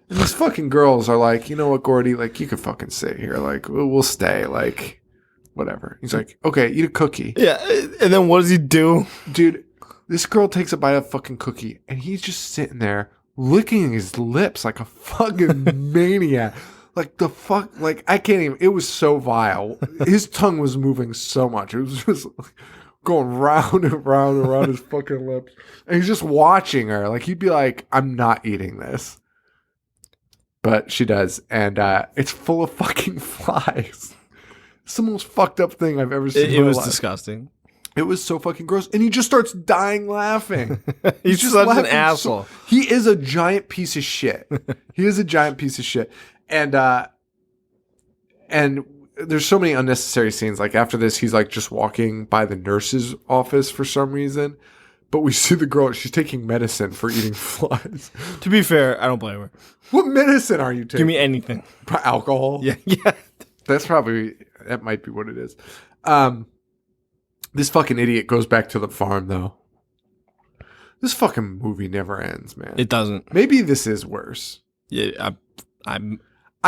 And these fucking girls are like, you know what, Gordy? Like, you can fucking sit here. Like, we'll stay. Like, whatever. He's like, okay, eat a cookie. Yeah, and then what does he do? Dude, this girl takes a bite of fucking cookie, and he's just sitting there licking his lips like a fucking maniac. Like, the fuck? Like, I can't even. It was so vile. His tongue was moving so much. It was just like, going round and round and around his fucking lips. And he's just watching her. Like, he'd be like, I'm not eating this. But she does, and it's full of fucking flies. It's the most fucked up thing I've ever seen. It was disgusting. It was so fucking gross, and he just starts dying laughing. He's just such an asshole. He is a giant piece of shit. And there's so many unnecessary scenes. Like after this, he's like just walking by the nurse's office for some reason. But we see the girl, she's taking medicine for eating flies. To be fair, I don't blame her. What medicine are you taking? Give me anything. Alcohol? Yeah. That might be what it is. This fucking idiot goes back to the farm, though. This fucking movie never ends, man. It doesn't. Maybe this is worse. Yeah, I'm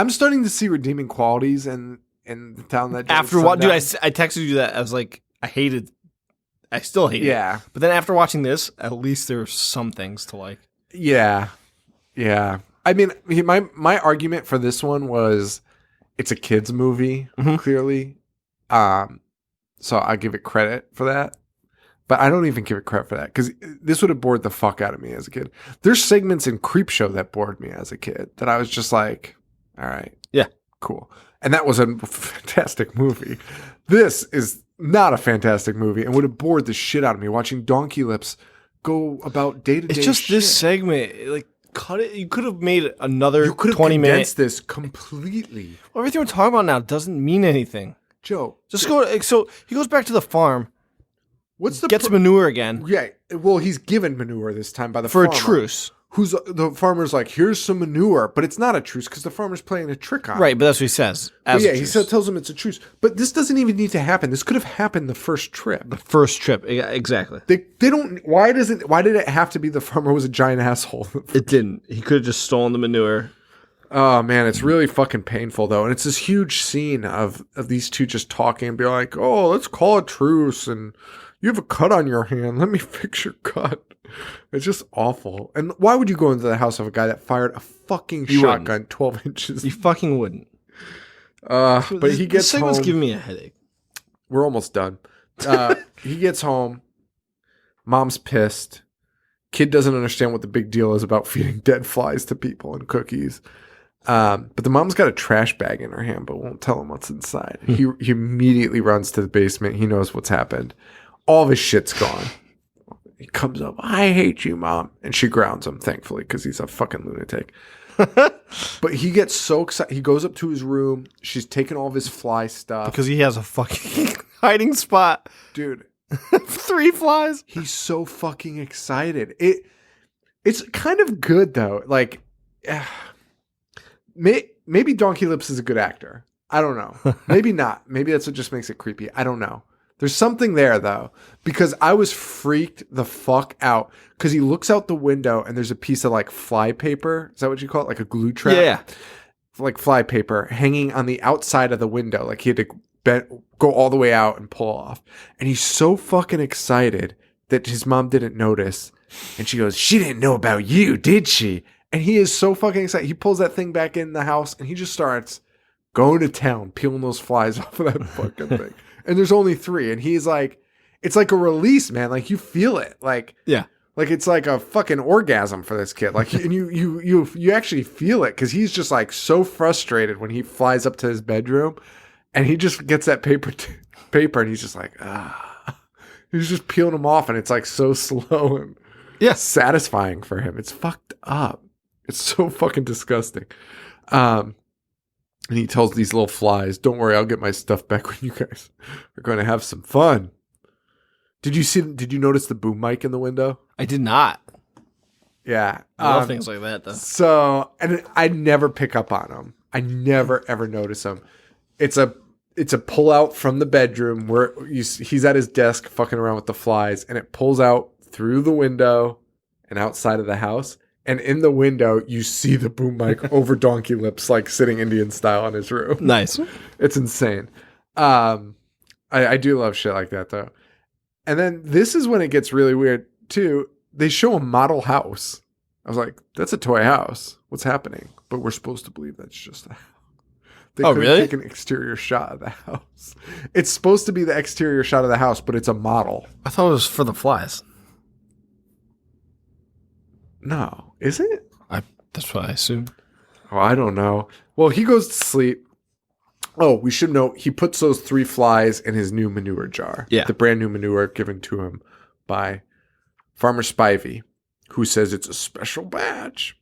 starting to see redeeming qualities in the town that after what, dude. I texted you that. I was like, I still hate it. Yeah. But then after watching this, at least there's some things to like. Yeah. Yeah. I mean, my argument for this one was it's a kid's movie, clearly. So I give it credit for that. But I don't even give it credit for that because this would have bored the fuck out of me as a kid. There's segments in Creepshow that bored me as a kid that I was just like, all right. Yeah. Cool. And that was a fantastic movie. This is not a fantastic movie and would have bored the shit out of me watching Donkey Lips go about day-to-day It's just shit. this segment. Like, cut it. You could have made another 20 minutes. You could have condensed this completely. Well, everything we're talking about now doesn't mean anything. Joe. Just go. So he goes back to the farm. Gets manure again. Yeah. Well, he's given manure this time by the for farmer. A truce. The farmer's like, here's some manure, but it's not a truce because the farmer's playing a trick on him. Right, but that's what he says. Tells him it's a truce. But this doesn't even need to happen. This could have happened the first trip. Exactly. They don't. Why did it have to be the farmer was a giant asshole? It didn't. He could have just stolen the manure. Oh man, it's really fucking painful though, and it's this huge scene of these two just talking and be like, "Oh, let's call a truce," and you have a cut on your hand. Let me fix your cut. It's just awful. And why would you go into the house of a guy that fired a fucking shotgun 12 inches? You fucking wouldn't. But he gets this segment's home. giving me a headache. We're almost done. He gets home. Mom's pissed. Kid doesn't understand what the big deal is about feeding dead flies to people and cookies. But the mom's got a trash bag in her hand, but won't tell him what's inside. He immediately runs to the basement. He knows what's happened. All of his shit's gone. He comes up, I hate you, Mom. And she grounds him, thankfully, because he's a fucking lunatic. But he gets so excited. He goes up to his room. She's taking all of his fly stuff. Because he has a fucking hiding spot. Dude. 3 flies. He's so fucking excited. It's kind of good, though. Like, maybe Donkey Lips is a good actor. I don't know. Maybe not. Maybe that's what just makes it creepy. I don't know. There's something there, though, because I was freaked the fuck out because he looks out the window and there's a piece of like fly paper. Is that what you call it? Like a glue trap? Yeah. Like fly paper hanging on the outside of the window. Like he had to go all the way out and pull off. And he's so fucking excited that his mom didn't notice. And she goes, she didn't know about you, did she? And he is so fucking excited. He pulls that thing back in the house and he just starts going to town, peeling those flies off of that fucking thing. And there's only 3. And he's like, it's like a release, man. Like you feel it. Like, yeah. Like it's like a fucking orgasm for this kid. Like, and you actually feel it because he's just like so frustrated when he flies up to his bedroom, and he just gets that paper, and he's just like, he's just peeling them off, and it's like so slow and satisfying for him. It's fucked up. It's so fucking disgusting. And he tells these little flies, "Don't worry, I'll get my stuff back when you guys are going to have some fun." Did you notice the boom mic in the window? I did not. Yeah. I love things like that, though. So, and I never pick up on them. I never, ever notice them. It's a pull out from the bedroom where he's at his desk fucking around with the flies, and it pulls out through the window and outside of the house. And in the window, you see the boom mic over Donkey Lips, like sitting Indian style in his room. Nice. It's insane. I do love shit like that, though. And then this is when it gets really weird, too. They show a model house. I was like, that's a toy house. What's happening? But we're supposed to believe that's just a house. They couldn't really? take an exterior shot of the house. It's supposed to be the exterior shot of the house, but it's a model. I thought it was for the flies. No. Is it? That's what I assumed. Oh, I don't know. Well, he goes to sleep. Oh, we should note he puts those 3 flies in his new manure jar. Yeah. The brand new manure given to him by Farmer Spivey, who says it's a special batch.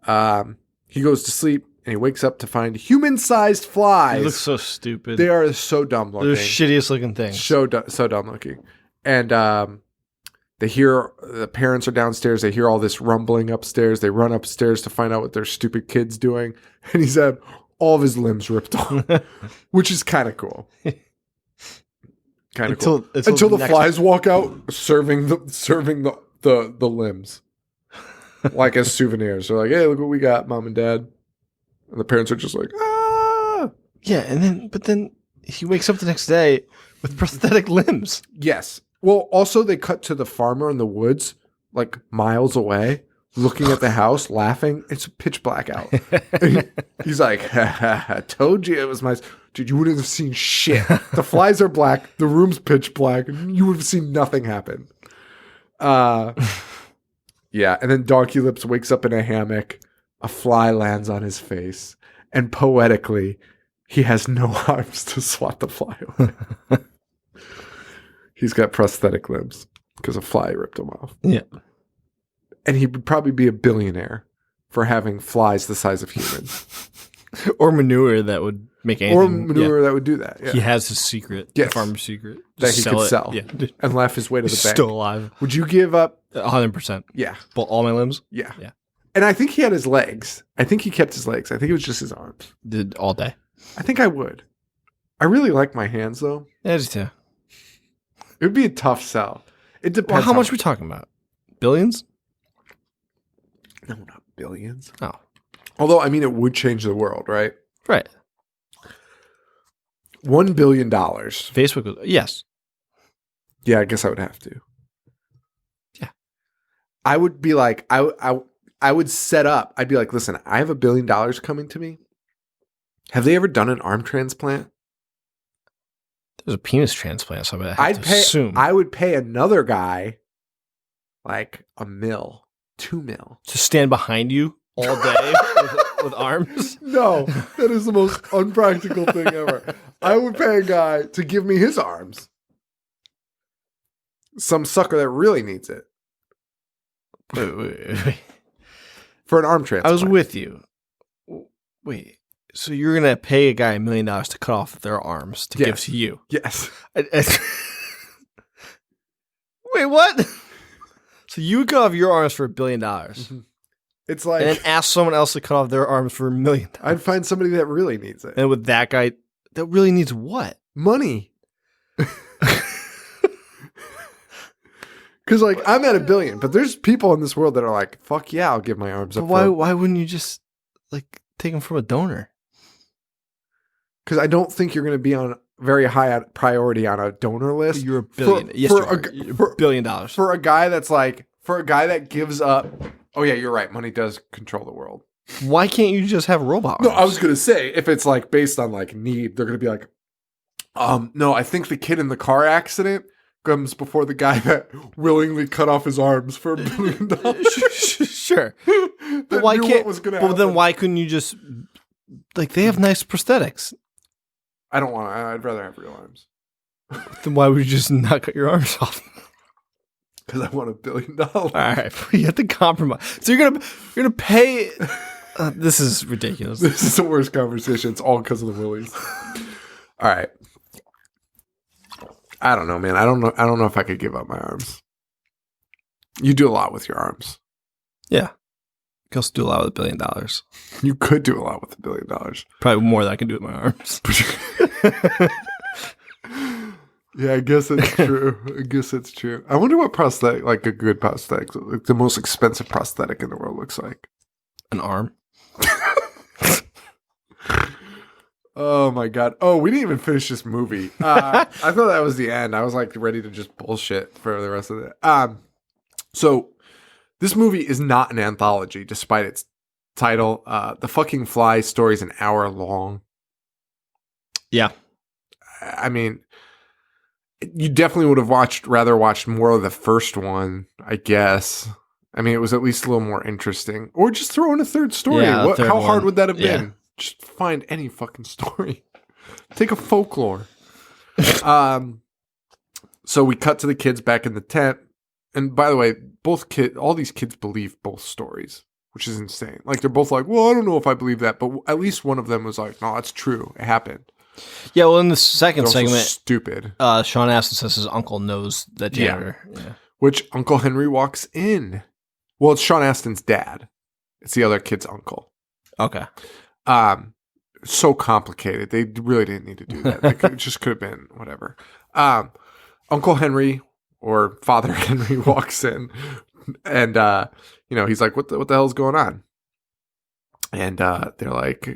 He goes to sleep and he wakes up to find human-sized flies. They look so stupid. They are so dumb looking. They're the shittiest looking things. So dumb looking. And they hear the parents are downstairs. They hear all this rumbling upstairs. They run upstairs to find out what their stupid kid's doing. And he's had all of his limbs ripped off, which is kind of cool. Kind of cool. Until the flies walk out, serving the limbs, like as souvenirs. They're like, "Hey, look what we got, Mom and Dad," and the parents are just like, "Ah." Yeah, but then he wakes up the next day with prosthetic limbs. Yes. Well, also they cut to the farmer in the woods, like miles away, looking at the house, laughing. It's pitch black out. He's like, I told you it was my... Dude, you wouldn't have seen shit. The flies are black. The room's pitch black. You would have seen nothing happen. Yeah, and then Donkey Lips wakes up in a hammock. A fly lands on his face. And poetically, he has no arms to swat the fly away. He's got prosthetic limbs because a fly ripped him off. Yeah. And he would probably be a billionaire for having flies the size of humans. Or manure that would make anything. Or manure that would do that. Yeah. He has his secret. Yes. The farmer's secret. That he could sell. Yeah. And laugh his way to the bank. Still alive. Would you give up? 100%. Yeah. Well, all my limbs? Yeah. Yeah. And I think he had his legs. I think he kept his legs. I think it was just his arms. Did all day. I think I would. I really like my hands, though. Yeah, just yeah. It would be a tough sell. It depends. Well, how much are we talking about? Billions? No, not billions. Oh. Although, I mean, it would change the world, right? Right. $1 billion. Facebook was, yes. Yeah, I guess I would have to. Yeah. I would be like, I would set up. I'd be like, listen, I have $1 billion coming to me. Have they ever done an arm transplant? There's a penis transplant, so I'd assume. I would pay another guy like $1 million, $2 million. To stand behind you all day with arms? No, that is the most unpractical thing ever. I would pay a guy to give me his arms. Some sucker that really needs it. Wait. For an arm transplant. I was with you. Wait. So you're going to pay a guy $1 million to cut off their arms to give to you? Yes. Wait, what? So you would cut off your arms for $1 billion. Mm-hmm. It's like... And then ask someone else to cut off their arms for $1 million. I'd find somebody that really needs it. And with that guy, that really needs what? Money. Because, like, I'm at $1 billion, but there's people in this world that are like, fuck yeah, I'll give my arms up. Why wouldn't you just, like, take them from a donor? Because I don't think you're going to be on very high priority on a donor list. You're $1 billion. Yes, you're $1 billion. For a guy that's like, for a guy that gives up. Oh, yeah, you're right. Money does control the world. Why can't you just have robot arms? No, I was going to say, if it's like based on like need, they're going to be like, no, I think the kid in the car accident comes before the guy that willingly cut off his arms for $1 billion. Sure. But Why knew can't? what was gonna But then happen. why couldn't you just like they have nice prosthetics? I don't want. I'd rather have real arms Then why would you just not cut your arms off? because I want $1 billion. All right, you have to compromise. So you're gonna pay. This is ridiculous. This is the worst conversation. It's all because of the Willies. All right. I don't know, man. I don't know if I could give up my arms. You do a lot with your arms. Yeah, you can also do a lot with $1 billion. You could do a lot with $1 billion. Probably more than I can do with my arms. Yeah, I guess it's true. I wonder what prosthetic, like a good prosthetic, like the most expensive prosthetic in the world looks like. An arm. Oh my god. Oh, we didn't even finish this movie. I thought that was the end. I was like ready to just bullshit for the rest of it. So this movie is not an anthology, despite its title. The fucking Fly story is an hour long. Yeah. I mean, you definitely would have rather watched more of the first one, I guess. I mean, it was at least a little more interesting. Or just throw in a third story. Yeah, How hard would that have Yeah. been? Just find any fucking story. Take a folklore. So we cut to the kids back in the tent. And by the way, all these kids believe both stories, which is insane. Like, they're both like, well, I don't know if I believe that. But at least one of them was like, no, that's true. It happened. Yeah, well, in the second They're also segment, stupid. Sean Astin says his uncle knows the janitor. Yeah. Which Uncle Henry walks in. Well, it's Sean Astin's dad. It's the other kid's uncle. Okay. So complicated. They really didn't need to do that. It just could have been whatever. Uncle Henry or Father Henry walks in, and he's like, "What the hell's going on?" And they're like,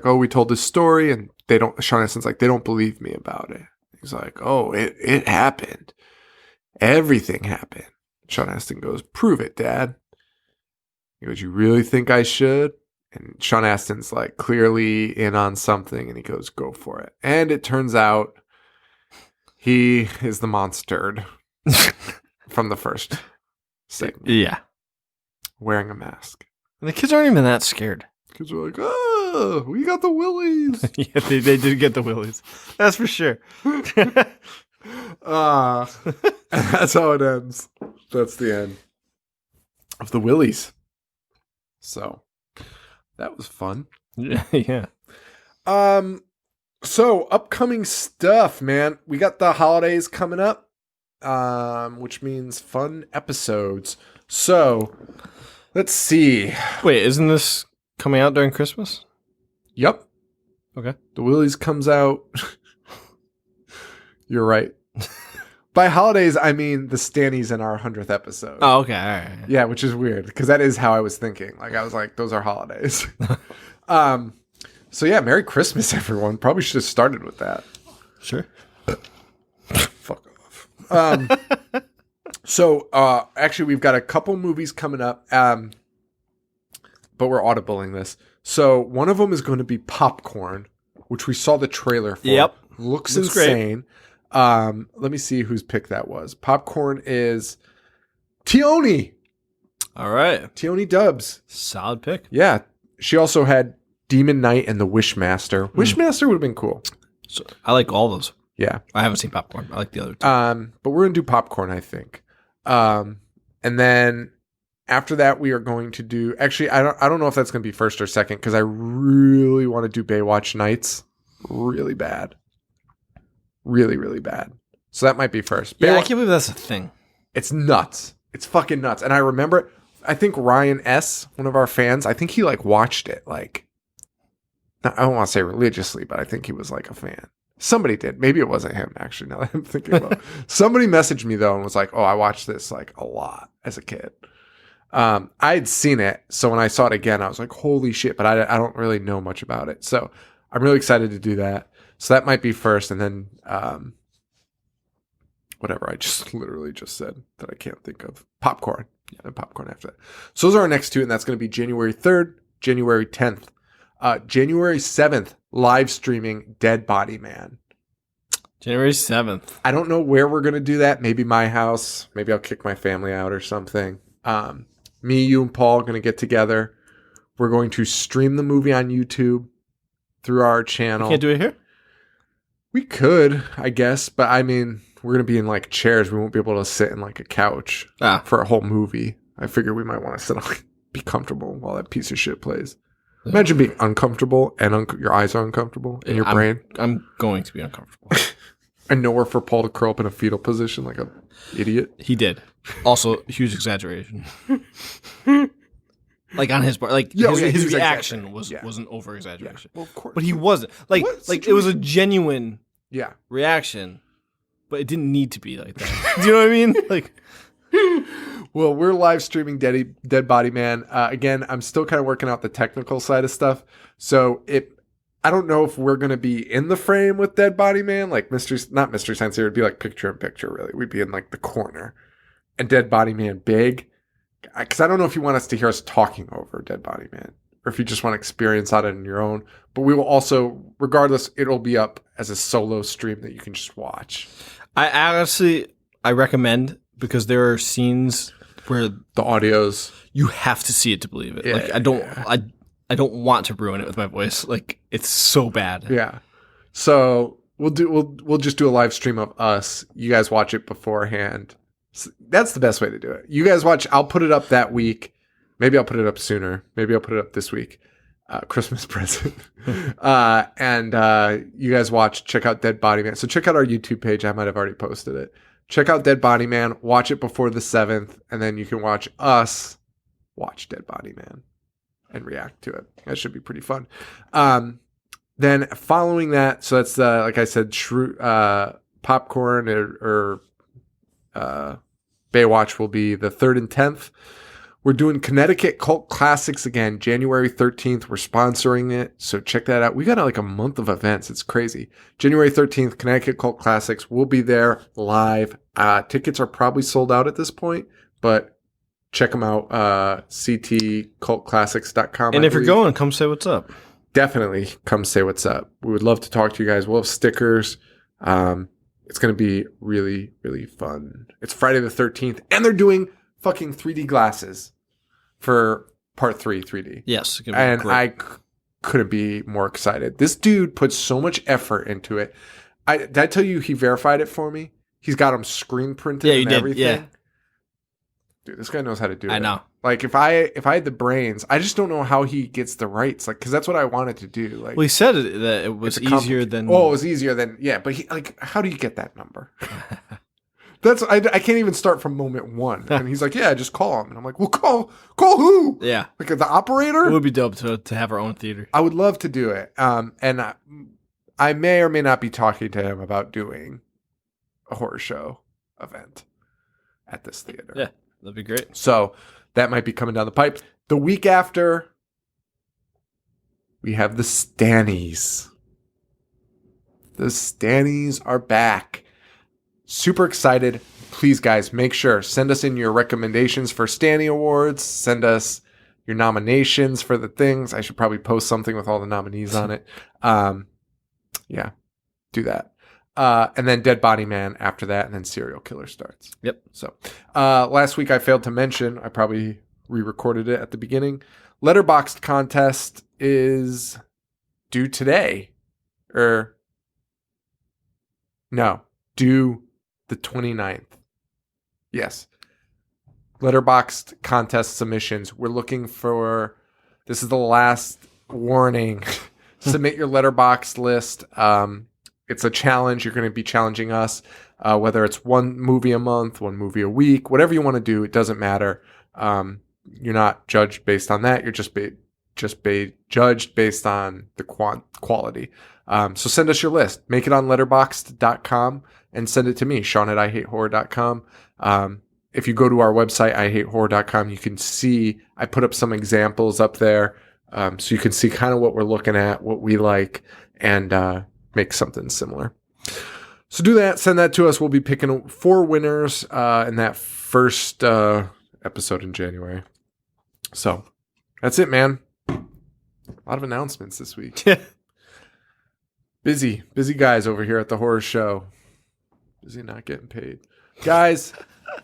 "Oh, we told this story," and they don't. Sean Astin's like, "They don't believe me about it." He's like, "Oh, it happened. Everything happened." Sean Astin goes, "Prove it, Dad." He goes, "You really think I should?" And Sean Astin's like clearly in on something, and he goes, "Go for it." And it turns out he is the monster from the first segment, Yeah. wearing a mask. And the kids aren't even that scared. Kids are like, "Oh, we got the Willies." Yeah, they did get the Willies. That's for sure. That's how it ends. That's the end of the Willies. So that was fun. Yeah. So upcoming stuff, man. We got the holidays coming up, which means fun episodes. So let's see. Wait, isn't this coming out during Christmas? Yep. Okay. The Willies comes out. You're right. By holidays, I mean the Stannies in our 100th episode. Oh, okay. All right. Yeah, which is weird because that is how I was thinking. Like, I was like, those are holidays. So yeah, Merry Christmas, everyone. Probably should have started with that. Sure. Fuck off. So actually, we've got a couple movies coming up, but we're audibling this. So one of them is going to be Popcorn, which we saw the trailer for. Yep. Looks great. insane. Let me see whose pick that was. Popcorn is Tioni. All right. Tioni Dubs. Solid pick. Yeah. She also had Demon Knight and the Wishmaster. Wishmaster would have been cool. So I like all those. Yeah. I haven't seen Popcorn. I like the other two. But we're going to do Popcorn, I think. And then after that, we are going to do... Actually, I don't know if that's going to be first or second because I really want to do Baywatch Nights. Really bad. Really, really bad. So that might be first. Yeah, I can't believe that's a thing. It's nuts. It's fucking nuts. And I remember, I think Ryan S., one of our fans, I think he like watched it like, I don't want to say religiously, but I think he was like a fan. Somebody did. Maybe it wasn't him, actually, now that I'm thinking about it. Somebody messaged me though and was like, oh, I watched this like a lot as a kid. I had seen it. So when I saw it again, I was like, holy shit, but I don't really know much about it. So I'm really excited to do that. So that might be first, and then whatever I just literally just said that I can't think of. Popcorn. Yeah, and Popcorn after that. So those are our next two, and that's going to be January 3rd, January 10th. January 7th, live streaming Dead Body Man. January 7th. I don't know where we're going to do that. Maybe my house. Maybe I'll kick my family out or something. Me, you, and Paul are going to get together. We're going to stream the movie on YouTube through our channel. You can't do it here? We could, I guess. But I mean, we're going to be in like chairs. We won't be able to sit in like a couch for a whole movie. I figure we might want to sit on, be comfortable while that piece of shit plays. Imagine being uncomfortable and your eyes are uncomfortable in your brain. I'm going to be uncomfortable. And nowhere for Paul to curl up in a fetal position like an idiot. He did. Also, huge exaggeration. Like on his part, like his reaction wasn't over exaggeration. Yeah. Well, of course, but he wasn't like it was a genuine reaction, but it didn't need to be like that. Do you know what I mean? Like, well, we're live streaming Dead Body Man. Again, I'm still kind of working out the technical side of stuff, so I don't know if we're going to be in the frame with Dead Body Man, like not Mr. Sensei. It would be like picture in picture, really. We'd be in like the corner, and Dead Body Man big. Because I don't know if you want us to hear us talking over Dead Body Man or if you just want to experience that on your own. But we will also, regardless, it'll be up as a solo stream that you can just watch. I recommend, because there are scenes where the audio's, you have to see it to believe it. Yeah, like I don't want to ruin it with my voice. Like, it's so bad. Yeah. So we'll just do a live stream of us. You guys watch it beforehand. So that's the best way to do it. You guys watch. I'll put it up that week. Maybe I'll put it up sooner. Maybe I'll put it up this week. Christmas present. And you guys watch. Check out Dead Body Man. So check out our YouTube page. I might have already posted it. Check out Dead Body Man. Watch it before the 7th. And then you can watch us watch Dead Body Man and react to it. That should be pretty fun. Then following that, so that's like I said, Popcorn or Baywatch will be the 3rd and 10th. We're doing Connecticut Cult Classics again, January 13th. We're sponsoring it, so check that out. We got like a month of events. It's crazy. January 13th, Connecticut Cult Classics. We'll be there live. Tickets are probably sold out at this point, but check them out, ctcultclassics.com. And if you're going, come say what's up. Definitely come say what's up. We would love to talk to you guys. We'll have stickers. It's going to be really, really fun. It's Friday the 13th, and they're doing fucking 3D glasses for part 3 3D. Yes. And great. I couldn't be more excited. This dude put so much effort into it. Did I tell you he verified it for me? He's got them screen printed and everything. Yeah. Dude, this guy knows how to do it. I know. Like, if I had the brains, I just don't know how he gets the rights. Like, because that's what I wanted to do. Like, well, he said that it was easier than. Oh, it was easier than But how do you get that number? I can't even start from moment 1. And he's like, yeah, just call him. And I'm like, well, call who? Yeah, like the operator. It would be dope to have our own theater. I would love to do it. And I may or may not be talking to him about doing a horror show event at this theater. Yeah, that'd be great. So. That might be coming down the pipe. The week after, we have the Stannies. The Stannies are back. Super excited. Please, guys, make sure. Send us in your recommendations for Stanny Awards. Send us your nominations for the things. I should probably post something with all the nominees on it. Yeah, do that. And then Dead Body Man after that, and then Serial Killer starts. Yep. So last week I failed to mention, I probably re-recorded it at the beginning. Letterboxd contest is due today. Due the 29th. Yes. Letterboxd contest submissions. We're looking for, this is the last warning. Submit your Letterboxd list. It's a challenge. You're going to be challenging us, whether it's one movie a month, one movie a week, whatever you want to do. It doesn't matter. You're not judged based on that. You're just judged based on the quality. So send us your list. Make it on letterboxd.com and send it to me, Sean at IHateHorror.com. If you go to our website, IHateHorror.com, you can see I put up some examples up there, so you can see kind of what we're looking at, what we like, and make something similar. So do that. Send that to us. We'll be picking 4 winners in that first episode in January. So that's it, man. A lot of announcements this week. Busy guys over here at the horror show. Busy not getting paid. Guys,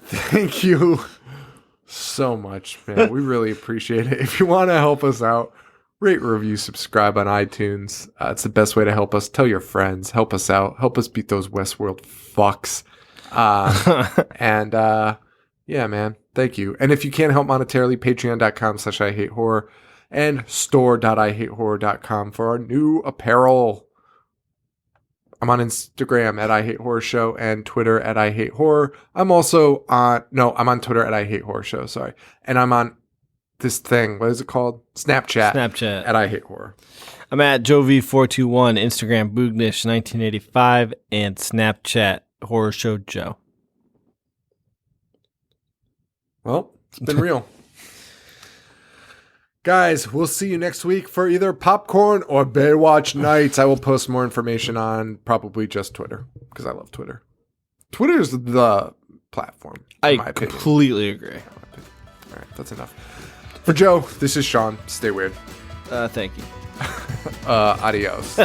thank you so much, man. We really appreciate it. If you want to help us out, rate, review, subscribe on iTunes. It's the best way to help us. Tell your friends. Help us out. Help us beat those Westworld fucks. Yeah, man. Thank you. And if you can't help monetarily, patreon.com/IHateHorror and store.IHateHorror.com for our new apparel. I'm on Instagram at IHateHorrorShow and Twitter at IHateHorror. I'm on Twitter at IHateHorrorShow, sorry. And I'm on this thing, what is it called? Snapchat at IHateHorror. I'm at JoeV421, Instagram Boognish1985, and Snapchat Horror Show Joe. Well, it's been real. Guys, we'll see you next week for either popcorn or Baywatch Nights. I will post more information on probably just Twitter because I love Twitter. Twitter is the platform. I completely agree. All right, that's enough. For Joe, this is Sean. Stay weird. Thank you. Adios.